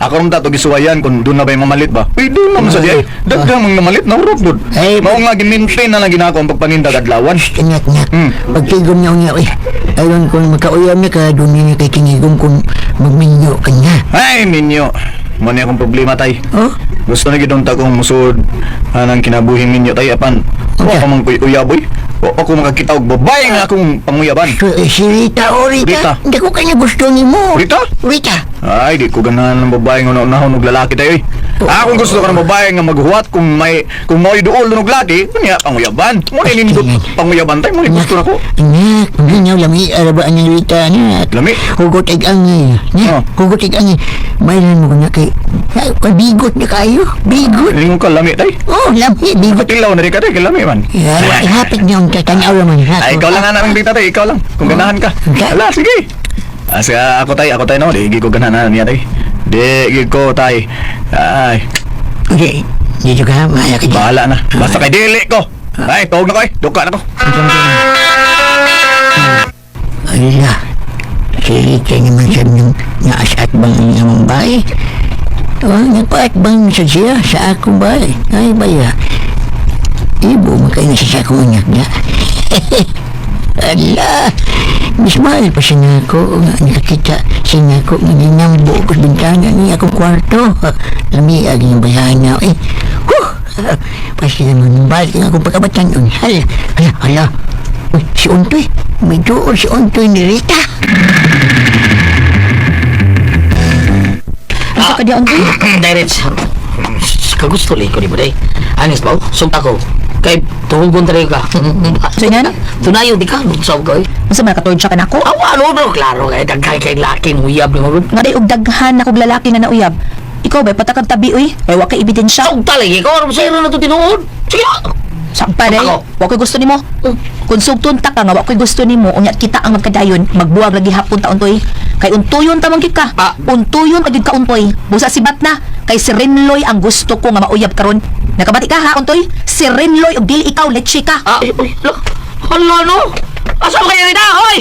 Ako ron tato gisuwayan kung doon na ba yung mamalit ba? Uy, doon naman sa diay. Dagdag mang namalit na urot doon. Ay, mao nga gimintain na lang ginako ang pagpanindag adlawan. Ingat nga. Pagtigom niya niya, ayun kung makauyam niya ka, doon niya kay kinigom kung magminyo ka niya. Ay, minyo. Mo ni akong problema tay. Oh? Gusto na gidong takong musud anang kinabuhing minyo tay apan. Wa Okay. ko mang uyaboy. O ako makakita og babae nga akong panguyaban. Si Rita o Rita? Rita. Hindi ko kanya gusto ni mo. Rita? Rita. Ay, di ko ganahan ng babae nga unahon og lalaki tayo. Akong gusto ko ng babae nga maghuwat kung may duol og laki, kunya panguyaban. Mo ni nindot panguyaban tay mo ni gusto nako. Anak, hindi lami arabaan ni Rita anak. Lami? Hugot ig angay. Oh. Hugot ig angay. Mayroon mo na kay bigot na kayo. Bigot. Lingon ka lami tay. Oh, lami, bigot. Tilaw na rin ka tay, kay lami man. Ihapit niyo ang tatanaw naman. Ay, ikaw lang nga namang dito tay, ikaw lang. Kung ganahan ka. Okay. Ala, sige. Ako tay no, di gid ko ganahan niya tay. Di gid ko tay. Ay, Okay, dito ka, mahala ka dyan. bahala na. Basta kay dili ko. Ay, tawag na ko eh. Duka na ko. Ala, si Rita naman sabi niyang naasat bang ang iyong bahay? Nagpaat bang sa siya sa akong bahay? Ay, baya. Ibo, makain na siya sa akong anak niya. Ala, mismahal pa siya na ako. Nakakita siya na ako. Naginambo ko sa bintana niya akong kwarto. Lamiag yung bayahan niya. Pasti naman balik ang akong pagkabatan nun. Hala. Uy, si Untoy. May doon si Untoy ni Rita. Asa ka di Untoy? Direct. Kagusto lang ko di ba day? Anis ba? Sumpa ko. Kay tuhugon tayo ka. So yan? Tunayo di ka. Lugsaw ko eh. Masa man katulad siya ka nako? Ano bro? Klaro kay dagkay kay laking uyab ni mo. Nga day og daghan na kog lalaki na nauyab. Ikaw ba patakag tabi uy? Ay wa kay ebidensya. Sog talay. Ikaw ano sa'yo na ito tinuod? Sige na. Sakpa day. Ako. Wa koy gusto nimo. Kung sugton ta ka nga wa koy gusto nimo unya kita ang magkadayon magbuwag lagi hapon ta Untoy. Kay untuyon ta man gid ka. Untuyon ta gid ka Untoy. Busa sibat na kay si Renloy ang gusto ko nga mauyab karon. Nakabati ka ha Untoy? Si Renloy og dili ikaw letsi ka. Uy, hala no? Asa kaya Rita? Hoy!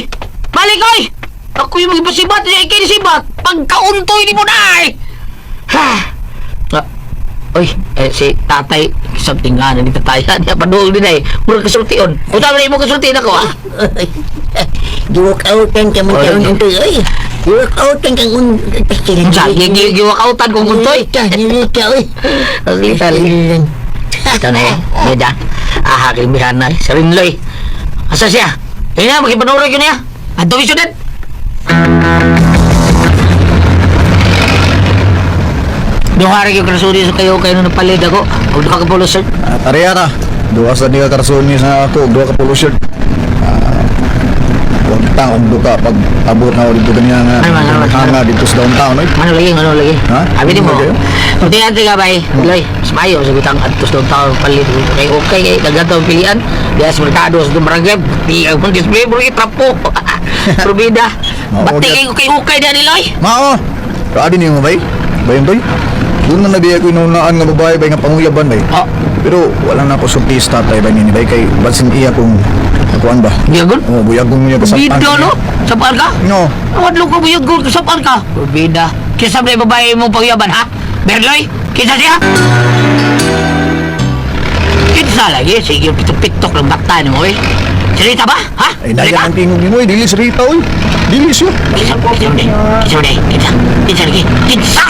Balik oy! Ako yung magpasibat, ikay ni sibat. Pagkauntoy ni mo na eh. Ha? Uy, si tatay, something nga na ni tatay. Niya panuol din eh. Murag kasultion. Punta mo na mo kasultiin ako, ha? Giwak outan ka man karon untoy ay. Giwak outan kang pastilan. Sa, giwak outan kong untoy. Nilita oy. Lita. Ito na eh, Meda. Ahakil Mirana, sa Rinloy. Asa siya? Kaya na, magkipanurag yun niya. Anto isyo din. Duhari yung karasuni sa kayo nung napalid ako. Huwag na ka polo, sir. Tariya ta. Duha sa niya karasoni sa ako, duha ka polo shirt. Huwag taong duka pag abot na ulit ganyan nga hanga dito sa downtown. Ano lagi? Ha? Abi di mo. Okay. Kunti ka ba eh. Loy, smayo sa gutang atos daw tao palit. Okay kay dagdaw pilian. Diya sa merkado sa Dumarangeb. Di ang display bro trapo. Probida. Bati kay okay na ni Loy. Mao. Kaadi niyo mo bay? Bayon toy. Doon na nabiya ko inunaan nga babae bay nga panguyaban bay. Oh. Pero wala na ako surprise tatay bay ni bay kay balsin iya kung kuan ba. Buyagon? Oh, buyagon niya ka sa Bida no? Sapaan ka? No. Awad lo ko buyagon ka sapaan ka. Probida. Kisa ba babae mo pangyaban ha? Berloy, kisa siya? Kinsa lagi? Sige, pitok-pitok ng bakta ni mo eh. Salita ba? Ha? Ay naya ang tingog ni mo eh. Dilis rita oy. Dilis yun. Kinsa lagi? Kinsa!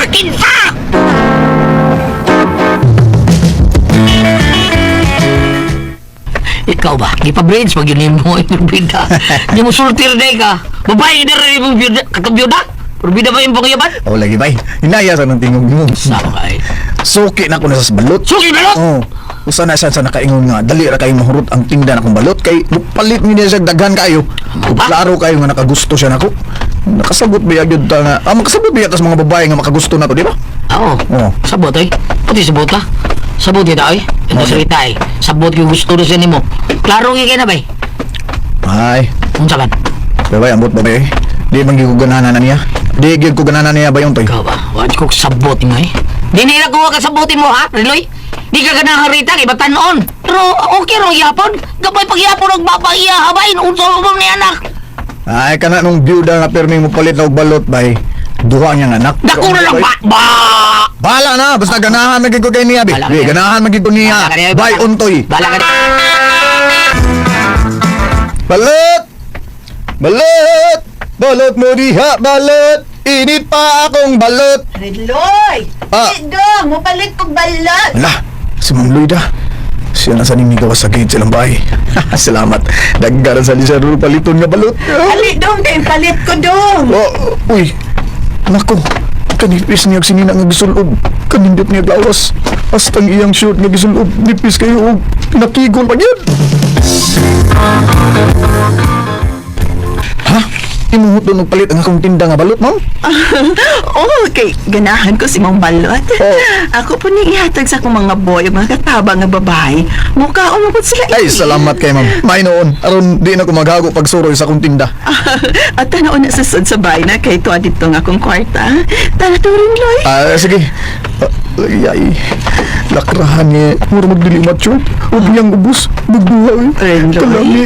Ikaw ba? Di pa brains pag yun mo ay bida. Di mo sultir na ka. Babae na rin mo kakabiyuda. Pero bida ba yung pangyaban? Oh lagi bay. Hinaya sa ng tingog ni mo. Sabay. Suki na ko na sa balot. Suki balot? Oh. Usa na siya sa nakaingon nga dali ra kay mahurot ang tinda na kong balot kay palit mi niya sa daghan kayo. Klaro kayo nga nakagusto siya nako. Nakasabot ba yun ta nga? Makasabot ba yatas mga babae nga makagusto na to, di ba? Oo. Oo. Sabot ay. Pati sabot ka. Sabot yun ay. Ito salita ay. Sabot yung gusto na siya ni mo. Klaro kayo na ba eh? Ay. Kung saban? Babay, ambot ba ba eh? Di bang gigugananan na niya? Di gigugananan niya ba yung toy? Ikaw ba? Wala ko sabot nga eh. Di nila kuha ka sabotin mo ha, Riloy? Di ka ganang harita, ibatan noon. Pero okay rin yapon. Gabay pag yapon ang babaiya habain. Unsol mo ni anak. Ay, kana nung byuda nga permi mo palit na og balot ba eh? Duha niyang anak. Dako na lang ba? Ba! Bala na, basta ganahan magiging ko kay niya, bi. Bala ka Bi, niya. ganahan magiging ko niya. Bala ka niya, Bay, bala. untoy. Bala ka na. Balot! Balot! Balot mo diha, balot! Init pa akong balot! Redloy! Ah. Dong, mapalit kong balot! Ala, si Ma'am Lloyda. Siya na sa nimi kawasagit silang bahay. Salamat. Daggaran sa Lisa Ruro paliton nga balot. Ali, Dong, kay palit ko, Dong! Oh, uy. Nako. Kanipis niya sinina nga gisulob. Kanindot niya lawas. Hastang iyang short nga gisulob. Nipis kayo og pinakigon pa yun. Ha? Imuhot doon palit ang akong tinda nga balot, ma'am? Okay, ganahan ko si mong balot. Oh. Ako po ni ihatag sa akong mga boy, mga katabang nga babae. Mukha umabot sila Ay, salamat kay ma'am. May noon. Aron di na ko maghago pagsuroy sa akong tinda. At tanaw na susod sa bahay na kay tuwa dito nga akong kwarta. Tanaw rin, Loy. Sige. Ay, lakrahan niya. Mura magdili macho. Huwag niyang ubus. Bugduha. Renloy. Kalami.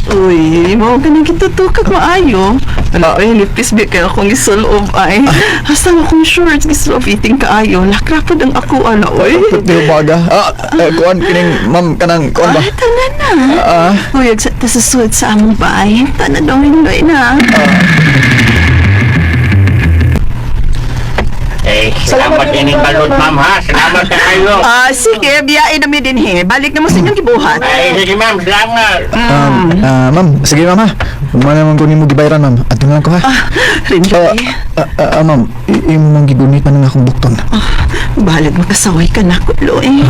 Uy, mo ka nang kitutukak maayo. Wala, lipis bi kayo akong isulob ay. Hasta akong shorts, isulob iting kaayo. Lakrapod ang ako, ala, oy. Pati baga. Kuan kining ma'am kanang kuan ba? Ay, tanan na. Uy, tasasud sa among bahay. Tanan daw Loy na. Salamat ining balot, ma'am ha. Salamat ka kayo. Sige, biyain na mi din he. Balik na mo sa inyong gibuhat. Ay, sige ma'am, salamat. Ma'am, sige ma'am ha. Kung naman ko ni mo gibayaran ma'am. At lang ko ha. Rinloy. Ma'am, imong gigunit man akong bukton. Bahalag makasaway ka na ko, Loy.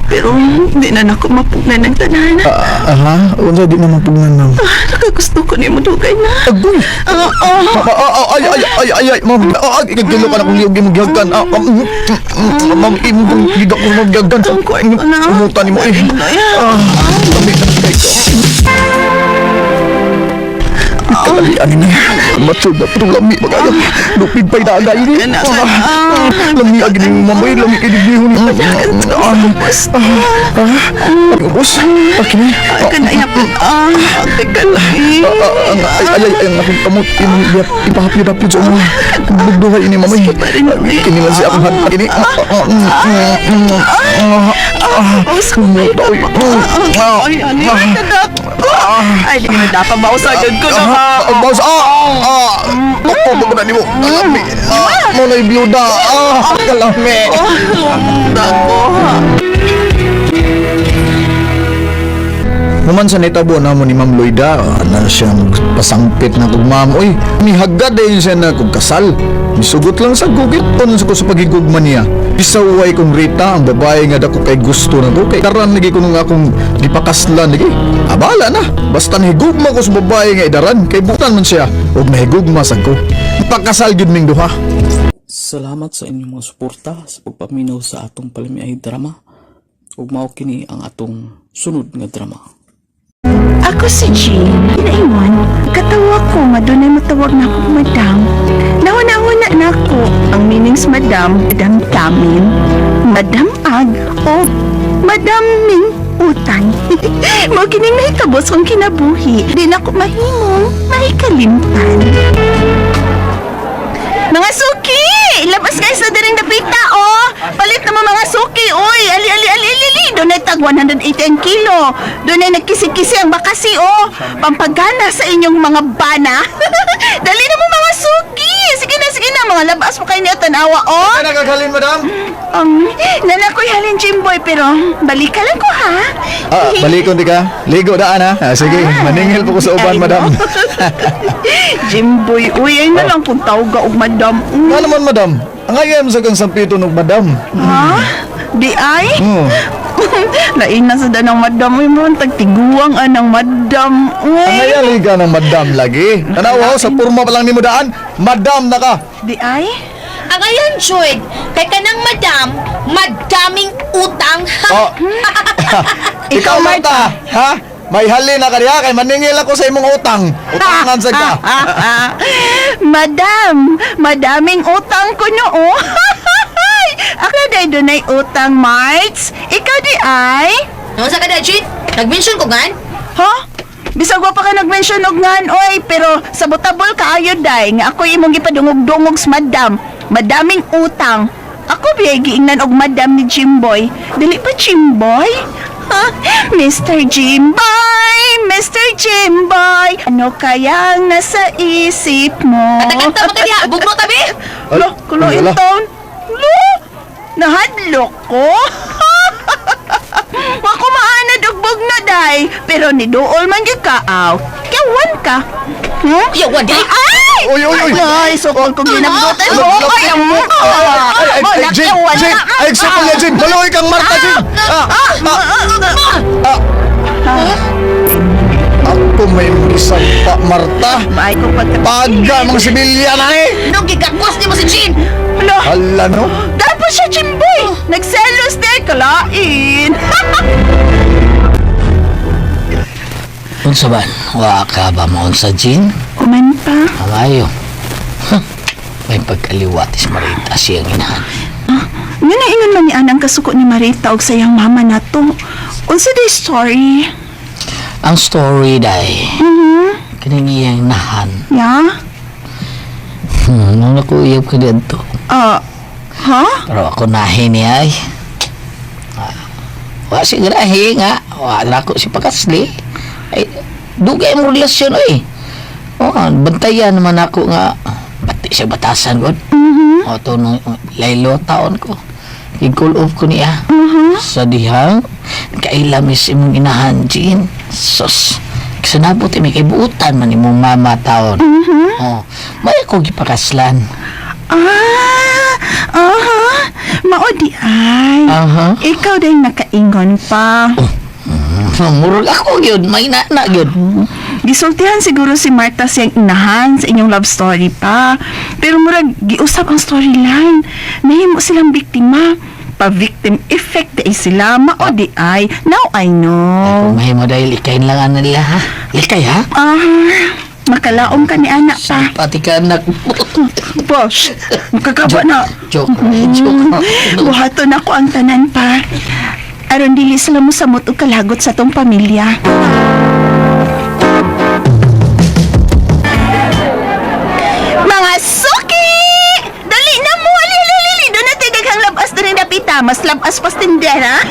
Pero di na nako mapugnan ng tanan. Ha? Unsa di naman pugnan ma'am? Nakagusto ko ni mo dugay na. Agoy! Ay, ma'am. Ikagilo ka na kung liyog mo gihagkan. Ma'am, imong gigak ko mo gihagkan. Umutan ni mo eh. Lamig na kay ko. Kalalian ni. Matsud na pero lami bagay. Lupid pa'y daga ini. Lami agin ni mamay. Lami kayo ni. Ubos. Akin ni. Teka lang. Ay, akong kamot. Ipahapyo-hapyo sa mga. Bugduhay ini mamay. Kinilan siya akong hagpag ini. Ay, ano yung kadak? Ay, di na dapat mausagan ko na ha. Boss, Ako, bago na mo. Kalami. Muna yung biyuda. Kalami. Dako ha. Naman sa netabo na mo ni Ma'am Loida, na siyang pasangpit na kong ma'am. Uy, mihagad din siya na kong kasal. Misugot lang sa gugit po ko sa pagigugman niya. Isaway kong Rita, ang babae nga dako kay gusto na ko. Kay karan lagi ko nung akong gipakaslan lagi. Abala na, basta nahigugma ko sa babae nga idaran. Kay butan man siya, huwag nahigugma sa ko. Ipakasal yun ming duha. Salamat sa inyong mga suporta sa pagpaminaw sa atong palamiay drama. Ug mao kini ang atong sunod nga drama. Ako si Jean, inaingon. Katawa ko, madunay matawag na ako madam. Nauna-una na ako. Ang meanings madam, madam Tamin, madam Ag, o madam Ming Utang. Mo kining nahitabos kong kinabuhi. Di na ako mahimong, mahikalimtan. Mga suki! Labas kayo sa diring napita, oh! Palit na mo mga suki, oy! Ali! Doon ay tag 180 ang kilo. Doon ay nagkisi-kisi ang bakasi, oh! Pampagana sa inyong mga bana. Dali na mo mga suki! Sige na, mga labas mo kayo niya tanawa, oh! Ay, nagkakalin, madam? Nanakoy halin, Jimboy, pero balikan lang ko, ha? Balikon di ka? Ligo daan ha? Sige, maningil po ko sa uban, madam. Jimboy, uy, ay na lang kung tawag og madam. Nga naman, madam. Ang ayam sa kang sampito ng madam. Ha? Di ay? Lain na sa danang madam. Uy, mo tagtiguang anang madam. Uy. Ang ayali ka ng madam lagi. Tanawa sa purma pa lang ni mo daan, madam na ka. Di ay? Ang ayan, Joy, kay ka ng madam, madaming utang. Ikaw, Marta, ha? May halin na ka diha, kay maningil ako sa imong utang. Utangan sa ka. Madam, madaming utang ko no, oh. Ako na doon ay utang, Marts. Ikaw di ay? Ano sa kada, Jit? Nag-mention ko gan? Ha? Bisag wa pa ka nag-mention og ngan, oy, pero sabotabol ka ayo day nga ako imong gipadungog-dungog sa madam. Madaming utang. Ako biyay giingnan og madam ni Jimboy. Dili pa Jimboy? Ha? Mr. Jimboy! Mr. Jimboy! Ano kayang nasa isip mo? Kata-kata mo tabi, habog mo tabi! Lo, kuloin taon. Lo, nahadlok ko? Wako maanad og bugno day, pero ni duol man gyud kaaw. Kawan ka. Yawan di! Ay! Uy! Ay, sukol kong ginabutan mo. Ay, ang mukha. Jim! Ay, eksapol niya, Jim! Baloy kang Marta, Jim! Ako may isang pa, Marta. May ko Paga, mga sibilya na eh! Nung gigakwas ni mo si Jean! Hala, no? Dapat siya, Jimboy! Nagselos na kalain! Unsa ba? Wa ka ba mo sa Jean? Kuman pa. Amayo. May pagkaliwatis Marita siyang inahan. Nga na ingon man ni anang kasuko ni Marita og sayang mama na to. Unsa day story? Ang story day. Kining iyang nahan. Ya? Nung nakuyab ka dito. Ha? Pero ako nahin niya ay. Wa si grahe nga. Wa na ako si Pakasli. Ay, dugay mo relasyon ay. Bantayan naman ako nga. Pati siya batasan ko. O to nung laylo taon ko. I-call off ko niya. Sa dihang, kailamis imong inahan, Jean. Sus, kasanabot may kaibuutan man imong mama taon. May ako gipakaslan. Mao di ay. Ikaw day nakaingon pa. Murag ako yun, may nana yun. Gisultihan siguro si Marta siyang inahan sa inyong love story pa. Pero murag giusap ang storyline. Nahimo silang biktima. Pa-victim effect day sila. Mao di ay. Now I know. May mo dahil ikain lang nila ha. Likay ha? Makalaom ka ni anak pa. Pati ka anak mo. Boss, makakaba na. Joke. Joke. Buhaton ako ang tanan pa. Aron dili sila mo samot o kalagot sa tong pamilya. Mga suki! Dali na mo! Alili! Doon na tigaghang labas na rin napita. Mas labas pas tindera.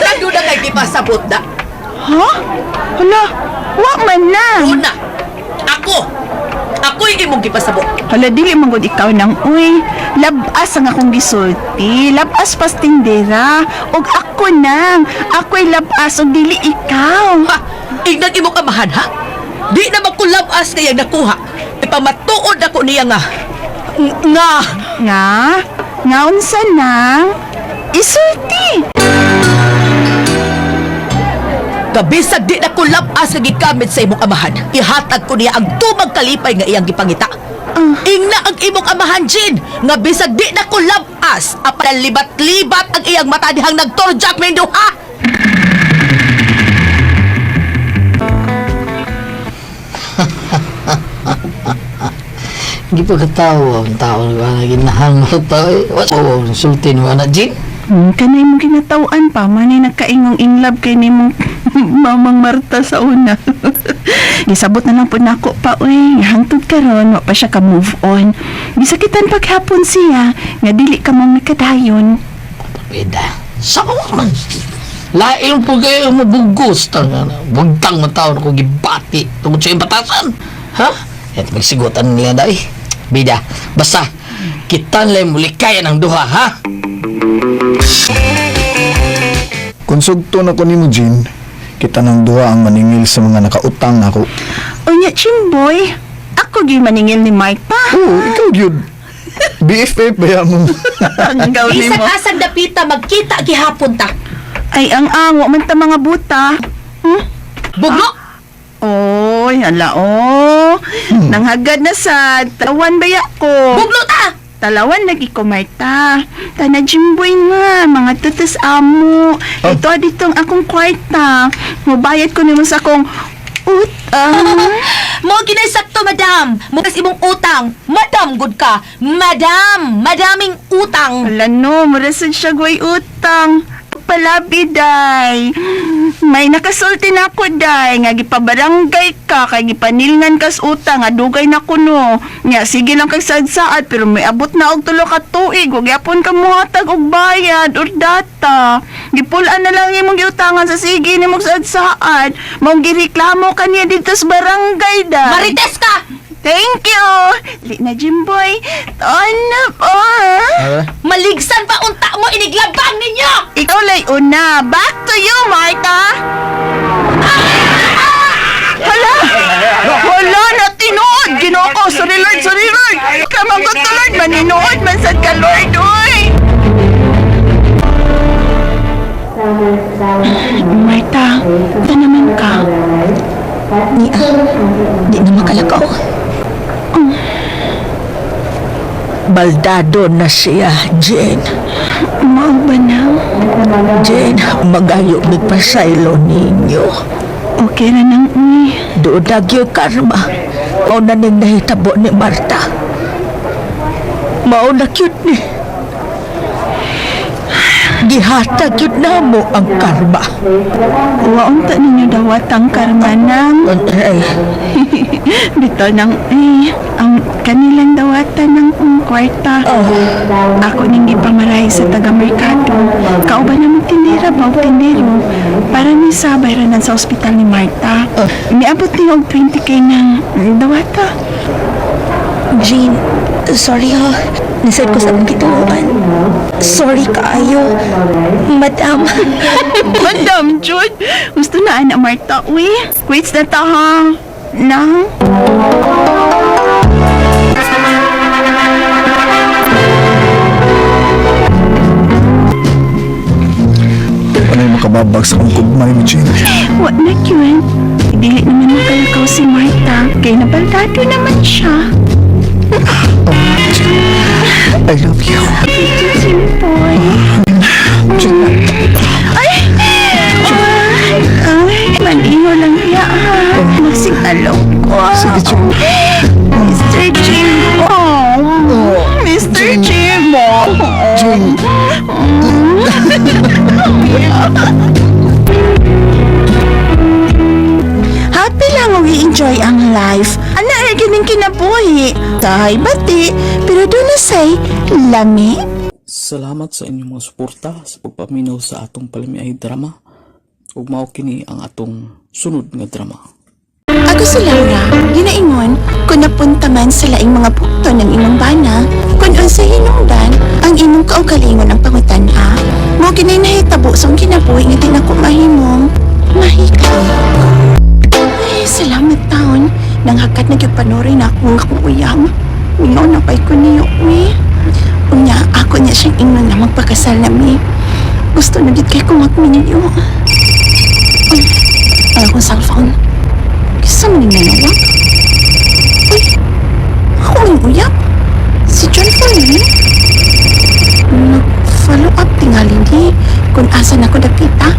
Nagdo na kay di pasabot da. Ha? Hala, wa man na. Una, ako yung imong gipasabot. Hala, dili manggod ikaw nang, uy. Labas ang akong gisulti. Labas pas tindera. Og ako nang. Ako'y labas og dili ikaw. Ha? Ignan imong amahan, ha? Di na magkulabas kaya nakuha. Ipamatuod ako niya nga. Nga? Nga unsa nang? Isulti. Kabisag di na kulabas nga gikamit sa imong amahan. Ihatag ko niya ang tumag kalipay nga iyang gipangita. Ingna ang imong amahan, Jin, nga bisag di na kulabas apan libat-libat ang iyang mata dihang nagtorjak mendo, ha? Hindi pa katawa ang tao na ginahang mga tao. Oo, sultin mo na, Jin. Kanay mo ginatawaan pa. Manay nagkaingong in love kay ni mong Mamang Marta sa una. Gisabot na lang po nako pa, uy. Hangtod karon, wa pa siya ka-move on. Gisakitan paghapon siya, nga dili ka mong nakadayon. Peda. Saan man? Laing po kayo mabugos. Bugtang matao na ko gibati. Tungkol sa iyong batasan. Ha? At magsigutan nila dahi. Bida, basta, kita nila mulikayan ang duha, ha? Konsugto na ko ni mo, Jean. Kita ng duha ang maningil sa mga nakautang nako. Unya, Chimboy, ako gi maningil ni Mike pa. Oo, ikaw yun. BFF ba yan mo? Ang gawin mo. Isag-asag dapita magkita gihapon ta. Ay, ang wa man ta mga buta. Bugno! Oy, hala, oh. Nanghagad na sa tawan baya ko. Bugno ta! Talawan lagi ko, Marta. Tana, Jimboy nga. Mga tutus amo. Ito, ditong akong kwarta. Mabayad ko naman sa akong utang. Mo ginay sakto, madam. Mukas imong utang. Madam, good ka. Madam, madaming utang. Wala no, marasan siya goy utang. Palabi, day. May nakasulti na ako, day. Nga gipabarangay ka, kay gipanilngan kas utang, nga dugay na kuno. Nga, sige lang kag sadsaad, pero may abot na og 3 ka tuig. Huwag yapon ka muhatag og bayad or data. Gipulaan na lang imong giutangan sa sige ni mong sadsaad. Mong gireklamo ka niya dito sa barangay, day. Marites ka! Thank you! Li na, Jimboy. Tanap, Maligsan pa unta mo iniglabang ninyo! Ikaw lay una. Back to you, Marta! Hala! Wala na tinuod! Ginoo ko! Sorry, Lord! Kamanggot to, Lord! Maninood man sad ka, Lord! Uy! Marta, ito naman ka. Di na makalakaw. Baldado na siya, Jane. Mao ba na? Jane, magayo nagpasaylo ninyo. Okay na nang uy. Doon nagyo karma. Mao na ning nahitabo ni Marta. Mao na cute ni. Gihatag yun na mo ang karma. Waon ta ninyo dawat ang karma nang. Ay, Bito nang ang kanilang dawatan ng kwarta. Ako ning ipamaray sa taga-merkado. Kauban na tindera ba o tindero para ni sabay ranan sa ospital ni Marta. Niabot ni og 20k ng dawata. Jean, sorry ha. Nasad ko sa akong gituan. Sorry kaayo. Madam. Madam, Jude. Gusto na, Ana Marta. Uy, quits na ta, ha? Nang? Ano yung makababag sa kong kugmay mo, Jean? What na yun? Dili naman makalakaw si Marta. Kaya nabaldado naman siya. I love you. Ito, Simpoy. Ay! Ay! Maniho lang niya, ha? Magsigta Palo ko. Sige, June. Mr. Jimbo. Mr. Jimbo. June. Happy lang i-enjoy ang life. Ana ay ganing kinabuhi. Tahay bati, pero doon na say lami. Salamat sa inyong mga suporta sa pagpaminaw sa atong palamiay drama. Ug mao kini ang atong sunod nga drama. Ako si Laura, ginaingon kung napunta man sa laing mga punkto ng imong bana, kung unsa hinungdan ang imong kaugalingon ang pangutana, mo ginay nahitabo sa kinabuhi nga di na ko mahimong mahikaw. Ay, salamat taon. Nang hakat na panoorin ako nga kong uyang. Mingaw na pa'y ko niyo, mi. Unya, ako niya siyang ingnon na magpakasal na, mi. Gusto na gid kay ko magminyo. Ay, akong cellphone. Kisa mo ning nanawag? Uy, ako ang uyap. Si John Foley. Nag-follow up tingali ni kung asan ako dapita.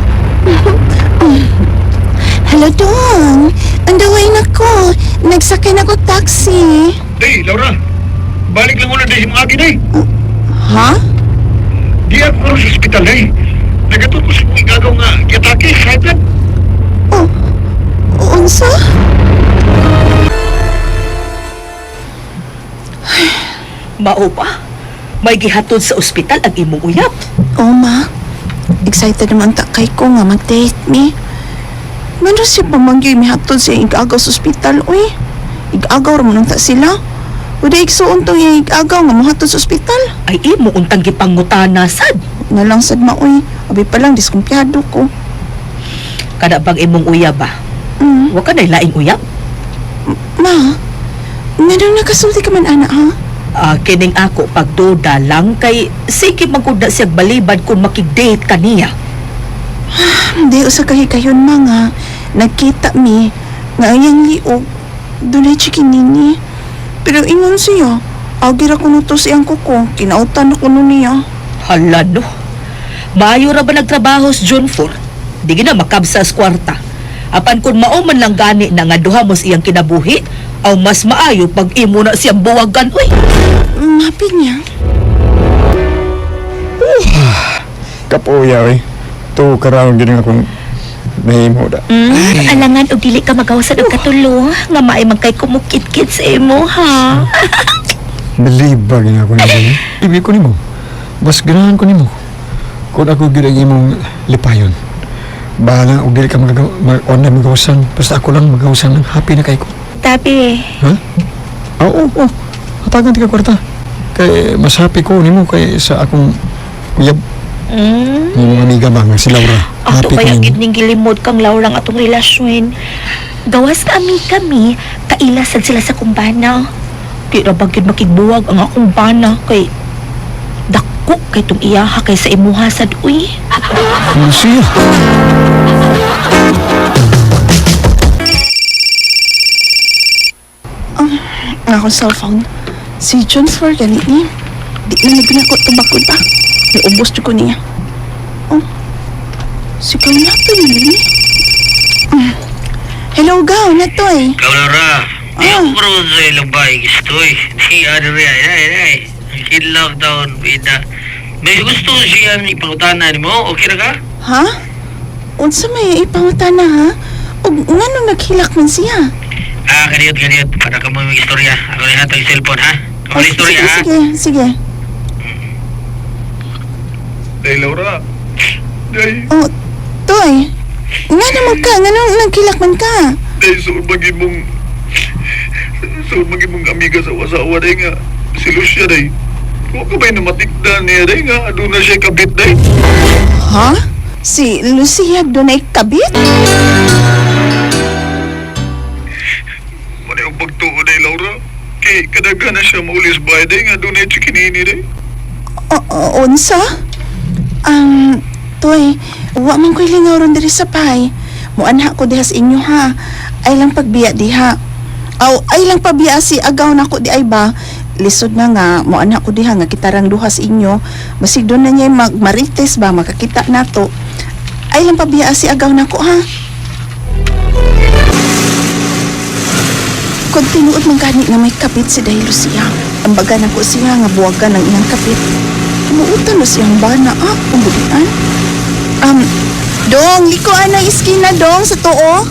Hello, Dong. Andaway na ko. Nagsakay na ko taxi. Day, Laura. Balik lang muna day sa mga akin, day. Ha? Di ako karoon sa ospital, day. Nagatod ko sa kong igagaw nga giatake, high blood. Oh, unsa? Mao pa? May gihatod sa ospital ang imong uyap. Oh, ma. Excited naman ta kay ko nga mag-date me. Mano siya pamanggi mihatod sa igagaw sa ospital, uy. Igagaw raman ta sila. Uda igsuon tong igagaw nga mohatod sa ospital. Ay imo untang gipangutana sad. Nalang sad ma, uy. Abi pa lang diskumpiyado ko. Kada bang imong uyab ba? Wa ka nay laing uyab? Ma, nganong nakasulti ka man, ana, ha? Kining ako pagduda lang kay sige magkuda siya balibad kung makig-date kaniya. Hindi usa kayon mga nagkita mi nga ayang liog dunay chikinini. Pero ingon siya, agira ko nuto siyang kuko, kinautan ako nun niya. Hala no. Maayo ra ba nagtrabaho sa John Ford? Di gina makabsa sa kwarta. Apan kung mauman lang gani na nga duha mo siyang kinabuhi, aw mas maayo pag imo na siyang buwagan, uy. Mapi niya. Kapuya, eh. Ito karoon din akong nahimo da. Alangan og dili ka magawasan og katulo nga maay magkay kumukit-kit sa imo, ha. Nalibag na ako nito. Ibi ko nimo. Mas ganahan ko nimo. Kung ako ginag imong lipayon. Bahala og dili ka mag-online magawasan. Basta ako lang magawasan lang. Happy na kay ko. Tabi. Ha? Oo. Hatagan ti ka kwarta. Kay mas happy ko nimo kay sa akong uyab. Yung amiga ba nga si Laura. Ato Happy kaya ko gid nimo. ning gilimod kang Laura ang atong relasyon. Gawas kami, kailasad sila sa kumbana. Di ra ba gid makigbuwag ang akong bana kay dako kay tong iyaha kay sa imuha sad, uy. Ano siya? Ang akong cellphone. Si John Ford gani ni. Di na nagnako tubakod pa. Naubos ko niya. Oh, sigaw na to ni. Hello, gaw na to eh. Ikaw, Laura. Di ako karoon sa ilang bahay gusto eh. Di ano rin, ay. Ang lockdown, bida. May gusto siya ni pangutanan mo, okay na ka? Ha? Unsa may ipangutan na, ha? O ngano naghilak man siya? Kaniyot. Para ka mo yung istorya. Ako rin hatang cellphone, ha? Ako rin istorya, ha? Sige. Day, Laura. Day. Oh, Toy. Nga naman ka, nganong naghilak man ka? Day, suod maging mong amiga sa wasawa, day nga. Si Lucia, day. Huwag ka ba'y namatikdan niya, day nga. Doon na siya kabit, day. Ha? Si Lucia doon ay kabit? Mani ang pagtuo, day, Laura. Kay kadaga na siya maulis ba, day nga. Doon na chikinini, day. Unsa? Toy, wa man ko'y lingaw ron diri sa pay. Muanha ko diha sa inyo, ha? Ay lang pagbiya diha. Ay lang pabiya si agaw na ko di ay ba? Lisod na nga, muanha ko diha nga kitarang duha sa inyo. Basig doon na niya marites ba, makakita na to. Ay lang pabiya si agaw na ko, ha? Kung tinuod man gani nga may kapit si Dahil Lucia, ang baga na ko siya nga buwagan ng ilang kapit. Umuutan na siyang bana, umbulian. Dong, likuan ng iskina, Dong, sa too.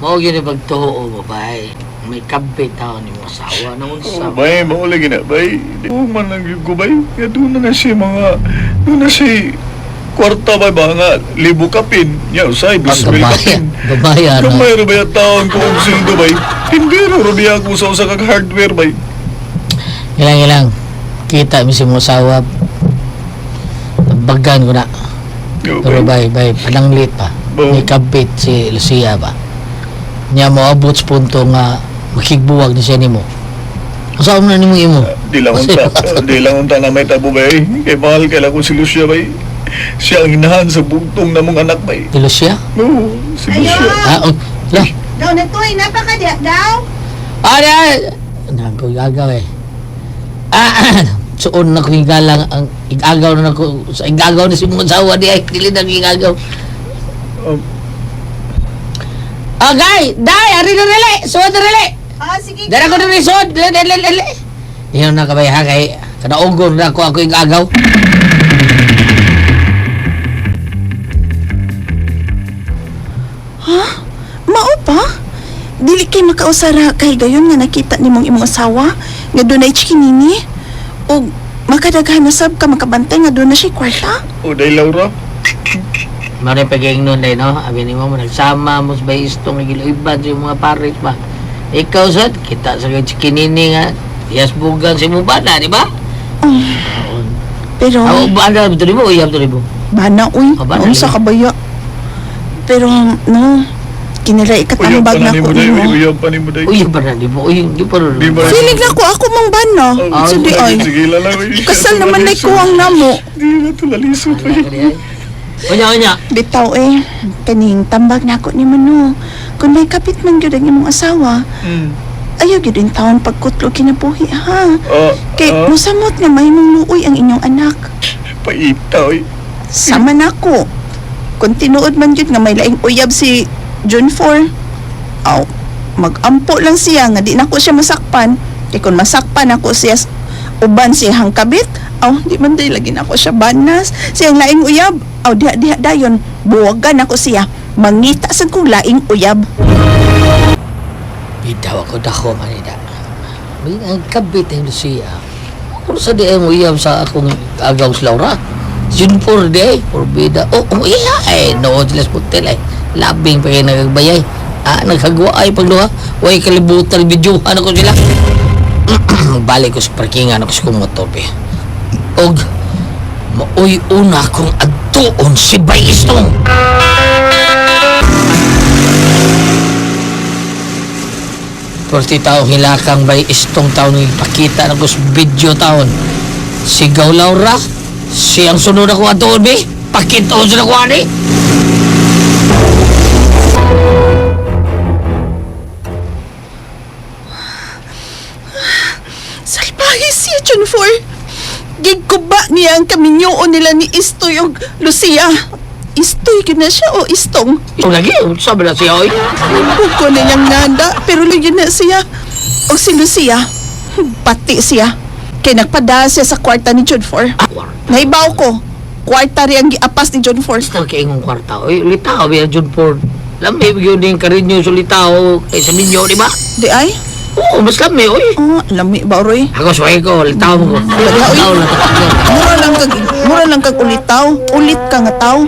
Mao gini pagtuo mo, bay. May kabit tao ni mo asawa na unsa. Bay, mauli gina, bay. Di mo man lang yung gubay. Kaya doon na siya mga, doon na siya kwarta ba nga, libo kapin. Yan, usay, bismil kapin. Babayan. Kamay rin ba yung taon ko kung sildo, bay? Hindi rin rin ako sa usa kag hardware, bay. Ilang. Kita mi si mo asawa. Bagan ko na. Pero bay, pananglit pa. May kabit si Lucia ba? Niya mo abot sa punto nga makigbuwag na siya ni mo. Kasama na ni mo imo. Di lang unta na may tabo, bay. Kaya mahal kailan ko si Lucia, bay. Siya ang inahan sa bugtong na mong anak, bay. Si Lucia? Oo, si Lucia. Lah. Daw na to, napakadya daw. Nagagaw eh. Suon na ko higalang ang igagaw na ko sa igagaw ni si mong asawa di ay dili na igagaw. Gay! Day! Ari na rili! Suod na rili! Sige. Dara ko na rin suod! Lili! Iyon na kabay ha kay kadaugol na ako igagaw. Mao pa? Dili kay makausara kay gayon nga nakita nimong imong asawa nga dunay chikinini o makadaghan na sab ka makabantay nga doon na siya kwarta? O, day Laura. Maray pagiging nun day no? Abi ni mo nagsama mo sa bayistong nagiluiban sa mga pares ba? Ikaw sad kita sa chikinini nga yasbugan si mo bana, di ba? Pero bana betul mo uyab betul mo. bana uy, Bana, unsa ka baya? Pero no, kinilay ikatambag na ko nimo. Uyab pa ni mo, day. Uyab pa na di mo. Uyab di pa rin. Feeling na ko ako mang bana. Sudi ay. Sige, lalawin. Kasal naman na kuwang namo. Di na ito lalisod, bay. Unya. Bitaw kaning tambag na ako ni Mano. Kung may kapit man gyud ang imong asawa, ayaw gyud in taon pagkutlo kinabuhi ha. Kay musamot nga may luoy ang inyong anak. Paita, oy. Sama na ko. Kung tinuod man gyud nga may laing uyab si June 4, mag-ampo lang siya nga di na ko siya masakpan. Kay kung masakpan ako siya uban siyang kabit, di man day lagi na ako siya banas. Siyang laing uyab, diha dayon, buwagan ako siya. Mangita sa kong laing uyab. Bitaw ako dako manida. May ang kabit ang Lucia. Kung sa di ang uyab sa akong agaw sa Laura. Yun por day, por bida. No, tilas putil ay. Labing pa kayo nagagbayay. Nagkagwa ay pagluha. Huwag kalibutan, videohan ako sila. Balik ko sa parkingan ako sa kong motor, be. Og, maoy una kong adtuon si Bayistong. Porti taong hilakang Bayistong taon ng ipakita na ko sa video taon. Sigaw Laura, siyang sunod ako adtuon, be. Pakitoon sa nakuha ni. Salbahe siya, June 4. Gigkuba niya ang kaminyoon nila ni Istoy o Lucia. Istoy ka na siya o Istong? Ito lagi, sabi na siya, oy. Buko na niyang nanda, pero lagi na siya. O si Lucia, pati siya. Kaya nagpadaan siya sa kwarta ni June 4. Naibaw ko, kwarta rin ang giapas ni June 4. Basta kay ingong kwarta, oy. Litaw, biya June 4. Lamay, bigyan din karinyo sa litaw kaysa ninyo, di ba? Di ay? Oo, mas lamay, oy. Lami ba, Roy? Ako, suway ko, litaw mo ko. Litaw lang. Mura lang kag ulitaw. Ulit ka nga tao.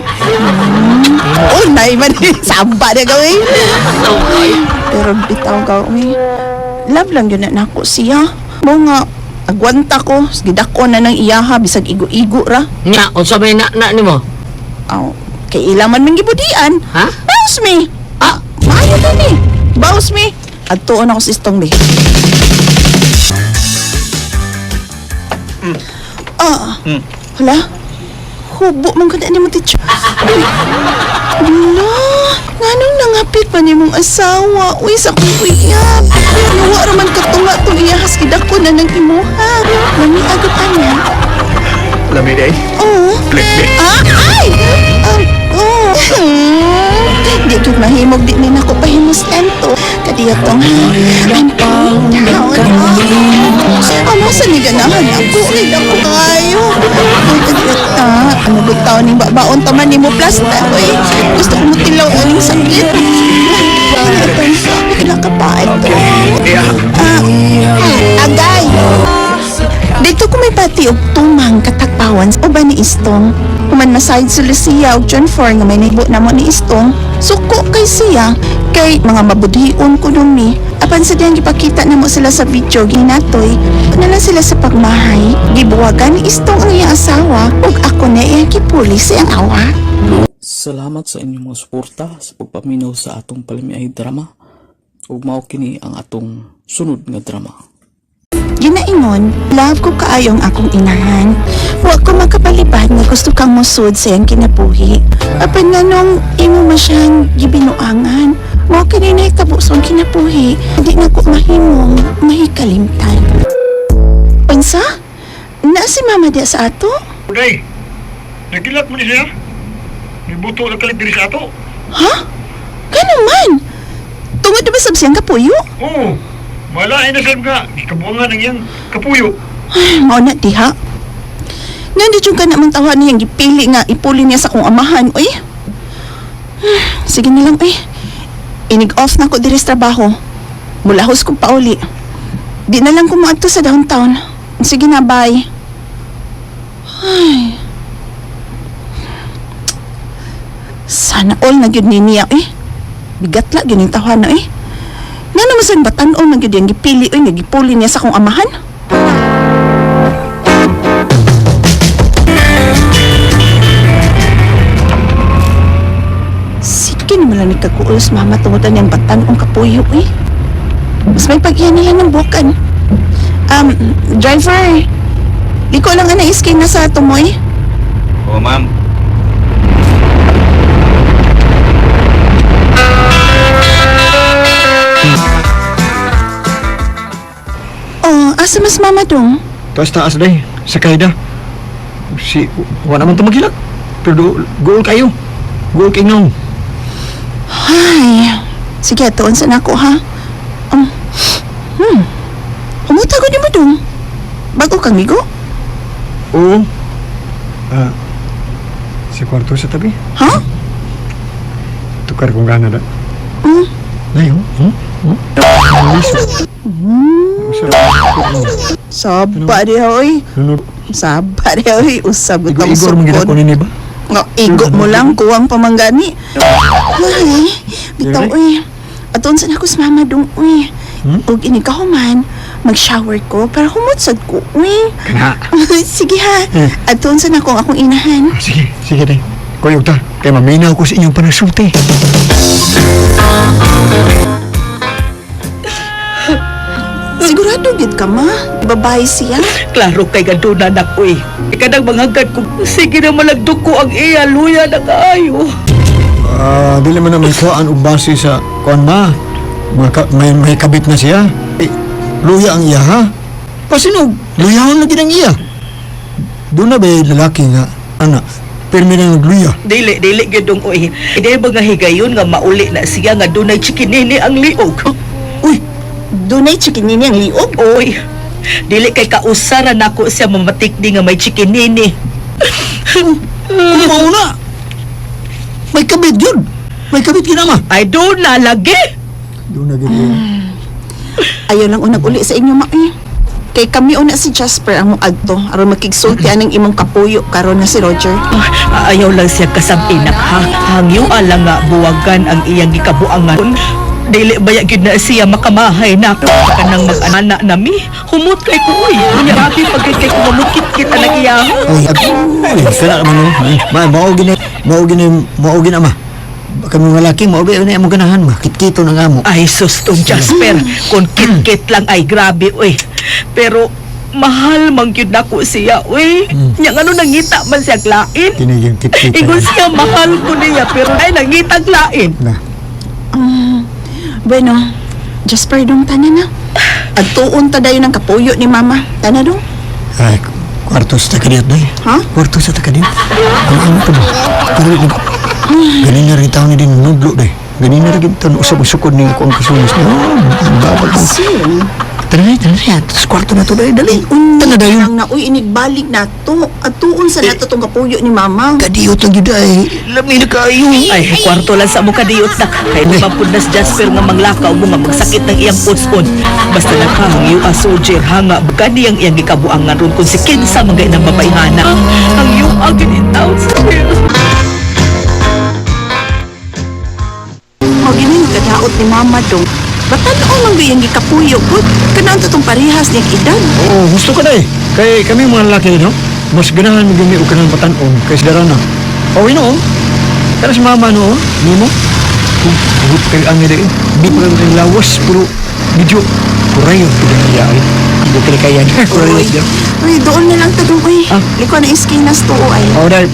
Nay man. Samba na gawin. Pero bitaw gawin. Love lang yun na ako siya. Mo nga, agwanta ko. Gidako na ng iyaha. Bisag igo-igo ra. Nga, kung sabay na ni mo? Kay ilaman mang gibudian. Ha? Baus me. Maayo na ni. Baus me. At tuon ako sa Istong be. Hala? Hubo man ko na ni mo, teacher. Hala? Nganong nangapit pa ni mong asawa? Uy, sa kong uyab. Nawa raman katunga itong iyahas. Idako na ng imuha. Lami agad na. Lami day. Oo. Klik. Ay! Oh. Di ko mahimog di na ako pahimos ento. Kadiya tong ano sa ni ganahan ako? Rin ako kayo. Ano ba taon ni babaon taman ni mo plasta? Uy, gusto ko mo tilaw uling sakit. Kailan ka pa ito? Agay! Dito ko may pati og tumang katakpawan o ba ni Istong? Human masayad sa Lucia o John Ford nga may naibo na mo ni Istong, suko kay siya, kay mga mabudhion ko dun ni. Apan sa diyang gipakita na mo sila sa video, ginatoy, na lang sila sa pagmahay, gibuwagan ni Istong ang iyang asawa, ug ako na iyang kipuli sa iyang awa. Salamat sa inyong mga suporta sa pagpaminaw sa atong palamiay drama. Ug mao kini ang atong sunod nga drama. Ginaingon, love ko kaayong akong inahan. Wa ko makapalibad nga gusto kang musud sa iyang kinabuhi. Apan nga nung imo masyang gibinuangan, mo kini nahitabo sa iyang kinabuhi, di na ko mahimong mahikalimtan. Unsa? Na si mama diya sa ato? Day, nagilat mo ni siya? May buto na kalit diri sa ato. Ha? Ganun man? Tungod na ba sa siyang kapuyo? Oo. Malain na sab nga, ikabuangan ang iyang kapuyo. Ay, mao na diha. Nandito ka naman tawa niyang gipili nga ipuli niya sa kong amahan, uy. Sige nilang, uy. Inig-off na ko diri sa trabaho. Mulahos kong pauli. Di na lang ko maadto sa downtown. Sige na, bye. Ay. Sana all na gyud ni niya, eh. Bigat la gyud ning tawa na, eh. Nga naman saan ba tan-o na gyud yung gipili o nga gipuli niya sa kong amahan? Sige naman lang ni kakuulos mama tungutan niyang batan-ong kapuyo eh. Mas may pag-iyan nila ng bukan. Driver, liko lang na isking na sa tumoy. Oo, ma'am. Oh, asa mas mama dong? Taas day, sakay na. Wala naman ito maghilag. Pero goal kayo. Goal kayo nung. Ay, sige, tuon sa nako ha. Umuta ko di mo dong. Bago kang migo? Oo. Si kwarto sa tabi. Ha? Tukar kong gana na. Ayaw. Saba di hoy. Saba di hoy. Usab ko Igor mong ginako ni ba? No, igo mo lang kuwang pamanggani. Ay, bitaw uy. Aton sa nako sa mama dong uy. Ug ini ka human, mag-shower ko para humutsad ko uy. Kana. Sige ha. Aton sa nako akong inahan. Sige day. Kuyog ta. Kaya maminaw ko sa inyong panagsulti. Sigurado gid ka ma? Babae siya? Klaro kay gaduna na ko eh. Ikadang mangagad ko, sige na malagdok ko ang iya, luya na kaayo. Dili man naman kuhaan og base sa kuan ma. May kabit na siya. Luya ang iya ha? Pasinog, luyahon lagi ng iya. Doon na ba lalaki nga, anak, pirmi na nagluya? Dili gidong oy. Ide ba nga higayon nga mauli na siya nga dunay chikinini ang liog. Uy, dunay chikinini ang liog? Oy, dili kay kausara nako siya mamatikdi nga may chikinini. Mauna! May kabit yun! May kabit kinama! Ay, doon na lagi! Doon na gito. Ayaw lang unag uli sa inyo ma eh. Kay kami una si Jasper ang mong agto aron makigsulti anang imong kapuyo karon na si Roger. Ayaw lang siya kasabinak ha. Hangyo lang nga buwagan ang iyang gikabuangan. Dili baya gid na siya makamahay na kanang mag-ana nami. Humot kay ko uy. Unya abi pagkay ko mamukit-kit ang iya. Ay, kana naman no. Maugin ama. Kami mga laki, maugin na imong ganahan ma. Kit-kito na nga mo. Ay sus tong Jasper. Kung kit-kit lang ay grabe uy. Pero mahal man gyud nako siya uy. Nya ano nangita man siya lain. Kiniging kit-kito. Ingon siya mahal ko niya pero ay nangitag lain. Na. Bueno, Jasper dong tanan na. Agtuon ta dayon ang kapuyo ni mama. Tana dong. Ay, kwarto sa takadiyat day. Ha? Kwarto sa takadiyat. Ang ano pa ba? Pero ganin na rin tao ni din nudlo day. Ganin na rin tao usap usukod ni ko ang kasulis niya. Babag mo. Tara na, tapos kwarto na to day. Dali. Tana dayon. Ang nauy inigbalik na to. At tuon sa nato tong kapuyo ni mama. Kadiyot lang yun ay. Lami na kayo. Ay, kwarto lang sa mo kadiyot na. Kaya di mapunas Jasper nga manglakaw mo nga magsakit ng iyang puspon. Basta nakahangyo a soldier hanga bukani ang iyang gikabuangan ron kung si kinsa mga inang babaihana. Ang iyong agin in town sa O gini nagkadaot ni mama dong. Batan-o mang gayang gikapuyo ko. Kanaan to tong parehas niyang edad. Oo, gusto ko na eh. Kaya kami mga lalaki, no? Mas ganahan mo gumi o kanang batanon kaysa darana. O, ino, Kaya si mama, no? Nimo? Huwag kayo ang nila eh. Di pa lang lawas, puro medyo kurayo. Pinagkaya eh. Huwag kayo kaya niya. Kurayo siya. Uy, doon na lang ta dong. Uy, liko na iskinas to ay. O, dahil.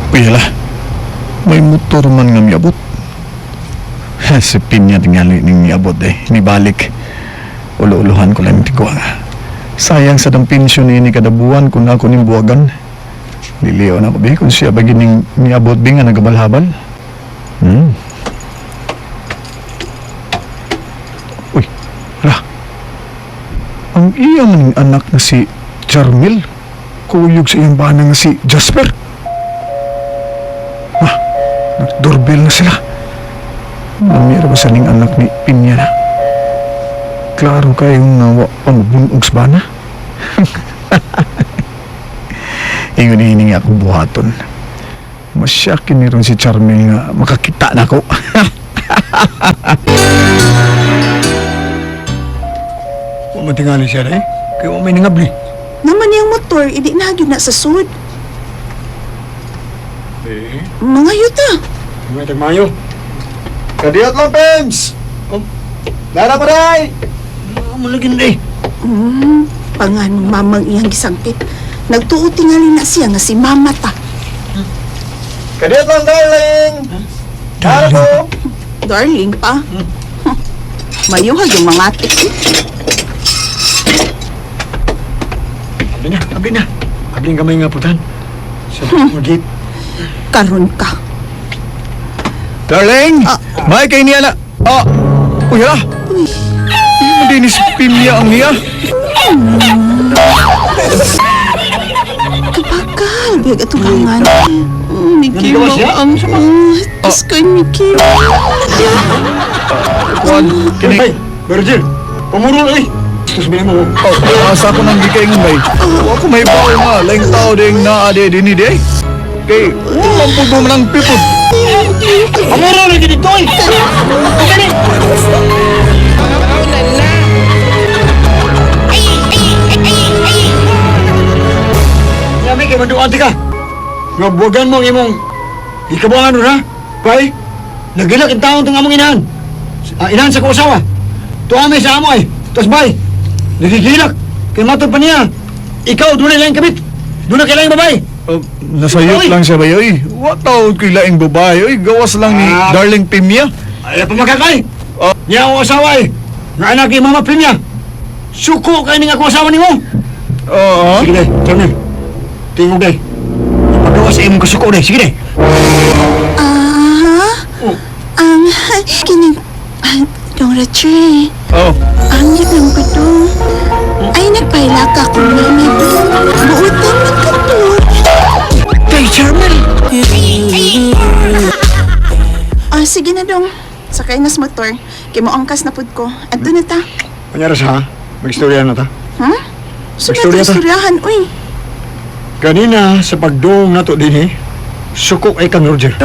Pila, may motor man nga miabot. Si Pinya tingali ning miabot ni balik. Ulo-uluhan ko lang tigwa nga. Sayang sa dang pensyon ni kada buwan kung ako ning buwagan. Liliw na ko ba kung siya bagi ning miabot ba nga nagabalhabal. Uy, hala. Ang iyang anak na si Charmel, kuyog sa iyang bana nga si Jasper. Nag-doorbell na sila. Namira ba sa ning anak ni Pinya na? Klaro kayong nawa pang bunog sa bana. Ingon hiningi akong buhaton. Masyakin ni ron si Charmel nga makakita na ko. Matingali siya na eh. Kaya may nangabli. Naman yung motor, hindi na gyud na sa sud. Mga yuta. May tagmayo. Kadiyot lang, Pems! Lara pa rin! Mulagin na eh. Pangan mamang iyang gisangkit. Nagtuo tingali na siya nga si mama ta. Kadiyot lang, darling! Lara po! Darling pa. Mayuhag yung mga atik. Abli na. Abli nga may nga putan. Sa magit. Karon ka. Darling! May kay niya na... Uy, hala! Hindi ni si Pinya ang niya. Kapakal, biag aturangan. Miki mo ang... Iskoy, Miki. Kuwan, kinig. Hey, Virgil! Pumuro eh! Tapos bilhin mo. Asa ko nang gikaingon bay. Ako may bawal nga. Laing tao ding naade din ni day. Kay, mampud mo ng pipod. Amuro na dito eh! Kani! Sabi kay manduan ka. Nga buwagan mo ang imong ikabuangan ron ha? Bay, nagilak ang taon itong among inahan. Inahan sa kausawa. Tuamay sa amo eh. Tapos bay, nagigilak. Kaya matod pa niya. Ikaw, doon na lang kabit. Doon na kailangan babae. Nasayot lang siya ba yoy? What tawag kay laing babae? Oy, gawas lang ni Darling Pimya. Ay, pamakakay. Niya ang asawa eh. Nga anak ni Mama Pimya. Suko kayo nga akong asawa ni mo. Sige day, Charmel. Tingog day. Ipagawa sa imong kasuko day. Sige day. Ang... Kinig... Dong Rache. Ang yun ko dong. Ay, nagpaila ka kung mami dong. Buutan na ka dong. Day, Charmel. Sige na dong. Sakay nas motor. Kaya mo angkas na pud ko. Adto na ta. Panyaras ha? Mag-istorya na ta. Ha? Istorya ta. Istoryahan, uy. Kanina sa pagdoong nato din eh, suko ay kang Roger.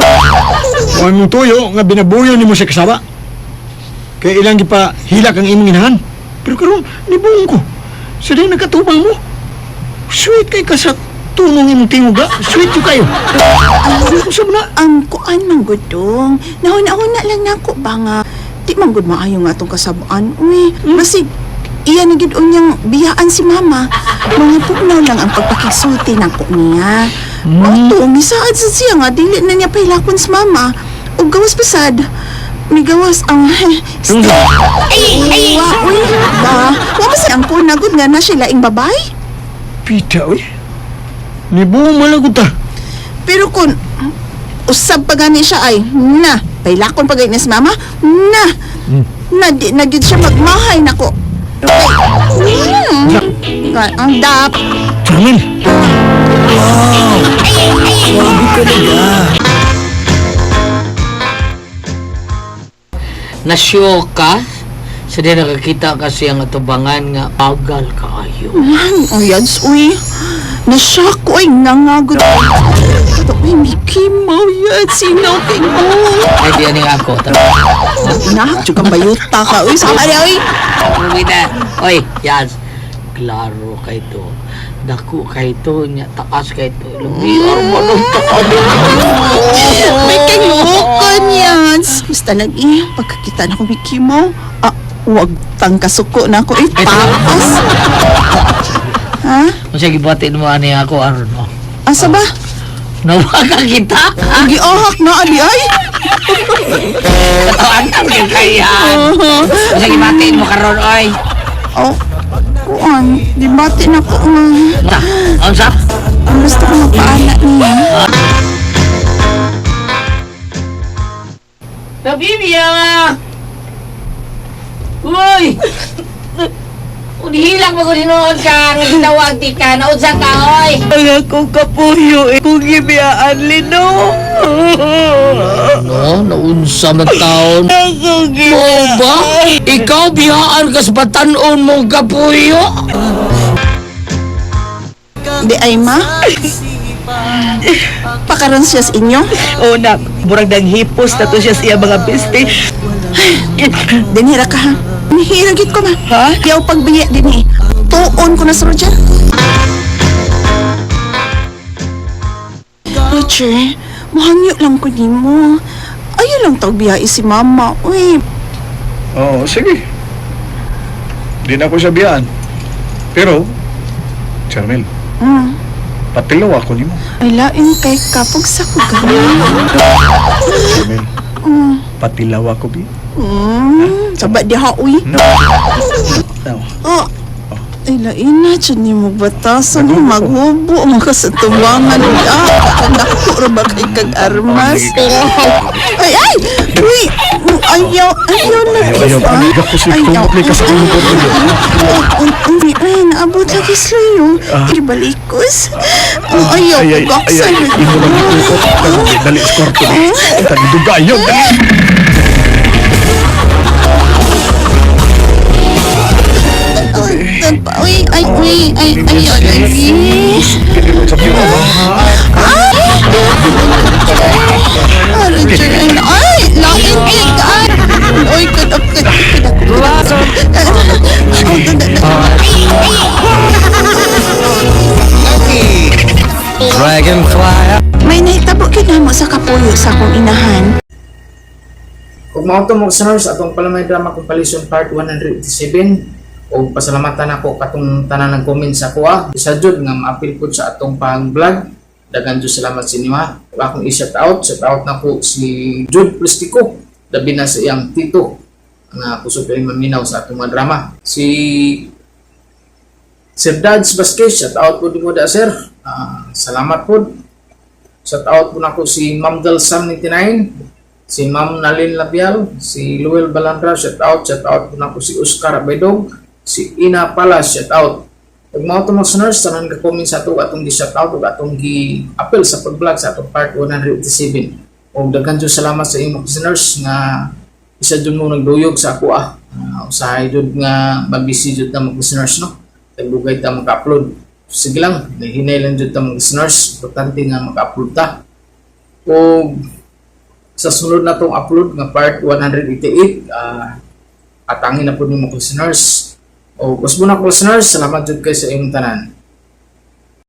O imong tuyo nga binabuyo ni mo sa kasaba. Kaya ilang gipa hilak ang imong inahan. Pero karon nibuong ko. Sa din nagkatubang mo. Sweet kay ka sa tunong imong tinguga. Sweet yung kayo. Ang kuan man gudong. Nahuna-huna lang na ako ba nga. Di man gud maayo nga atong kasabaan. Uy, basig iya na gid unyang biyaan si mama. Mga pugnaw lang ang pagpakisulti nako niya. Oto, misaad sa siya nga dili na niya pailakon sa mama. Ug gawas pasad. May gawas ang ay uy ba? Wa pa ang kunagod nga na siya laing babay? Pita, uy. Nibuo malagod ta. Pero kung usab pa gani siya ay na pailakon pa gani sa mama na di na gid siya magmahay nako. Ang dap. Charmin. Nasyo ka? Sa di nakakita kasi ang atubangan nga agal kaayo. Ayan, uy. Nasyak ko ay nangagod. Ito ay Mickey Mouse yan. Sinaw kay mo. Ay, di aning ako. Inahak, tsukang bayuta ka. Uy, sama na, uy. Uwi na. Oy, Yas. Klaro kay to. Dako kay to. Nya taas kay to. Lumiar mo nung taas. May kayukan yan. Basta nag-i. Pagkakita na ko, Mickey Mouse. Huwag tang kasuko na ako. Tapas. Ha? Masya gibuhatin mo ani ako, aron mo. Asa ba? Nawaga kita. Giahak na, ali ay. Katawan ang kikayan. Masya gibuhatin mo karon oy. Oh, kuan. Di bati na ko nga. Na, unsa? Ang gusto ko mapaala niya. Nabibiya nga! Uy! Udihilang mo ko dinoon ka, nagtawag di ka, naunsa ka, oy! Ang akong kapuyo, kung gibiyaan, Lino. No, naunsa man taon. Akong Mo ba? Ikaw biyaan ka sa batanon mong kapuyo? Di ay ma? Pakaron siya sa inyo? O na, murag nang hipos na to siya siya mga biste. Dinhira ka ha? Nihiragit ko ma. Ha? Yaw pagbiya din eh. Tuon ko na sa Roger. Roger, mahangyo lang ko ni mo. Ayaw lang tawag biyai si mama. Uy, Oo, sige. Di na ako sabihan. Pero, Charmel, patilaw ako ni mo. ay lain kay kapag sa kugawa. Charmel, patilaw ako, Bi. Sabat di ha, uy. No. Oh. Ay lain na, dyan ni mo batasan mo maghubo mga kasatubangan. Kakandako ra ba kay kag armas? Ay, ay! Uy! Ayaw na. Ayaw, paniga ko si kumupli ka sa ulo ko. Ay, naabot lagi slayo. Ibalikos. Ayaw, pagkaksan. Imo lang itukot. Dali sa kwarto. Tagduga yun. Uy, ayaw lagi. Ay, lain kay Uy, kadap. May nahitabo kinamo sa kapuyo sa akong inahan. Kung mao to mga listeners, atong palamay drama compilation part 187 o pasalamatan ako katong tanan ng comments sa kuha. Isa jud nga ma-appeal po sa atong pang-vlog. Dagan jud salamat sa inyo ha. Akong i-shout out na po si Jude Plastico, labi na sa iyang tito nga kusog kay maminaw sa atong mga drama. Si Sir Dads Vasquez, shout out po din mo da sir. Salamat po. Shout out po na ko si Ma'am Del Sam 99, si Ma'am Nalin Labial, si Luel Balandra, shout out po na ko si Oscar Abedog, si Ina Palas, shout out. Pag mga itong mga listeners, tanan ka-comment sa ito atong gi-shout out o atong gi-appeal sa pag-vlog sa atong part 187. O daghan dyan salamat sa inyong listeners nga isa dyan mo nagduyog sa ako usahay dyan nga mag-busy dyan na mag-listeners no. Tagbugay ta mag-upload. Sige lang, nahinay lang dyan ta mag-listeners. Importante nga mag-upload ta. O sa sunod na itong upload nga part 188, atangin na po ng mga listeners. O mas muna ko listeners, salamat dyan kayo sa inyong tanan.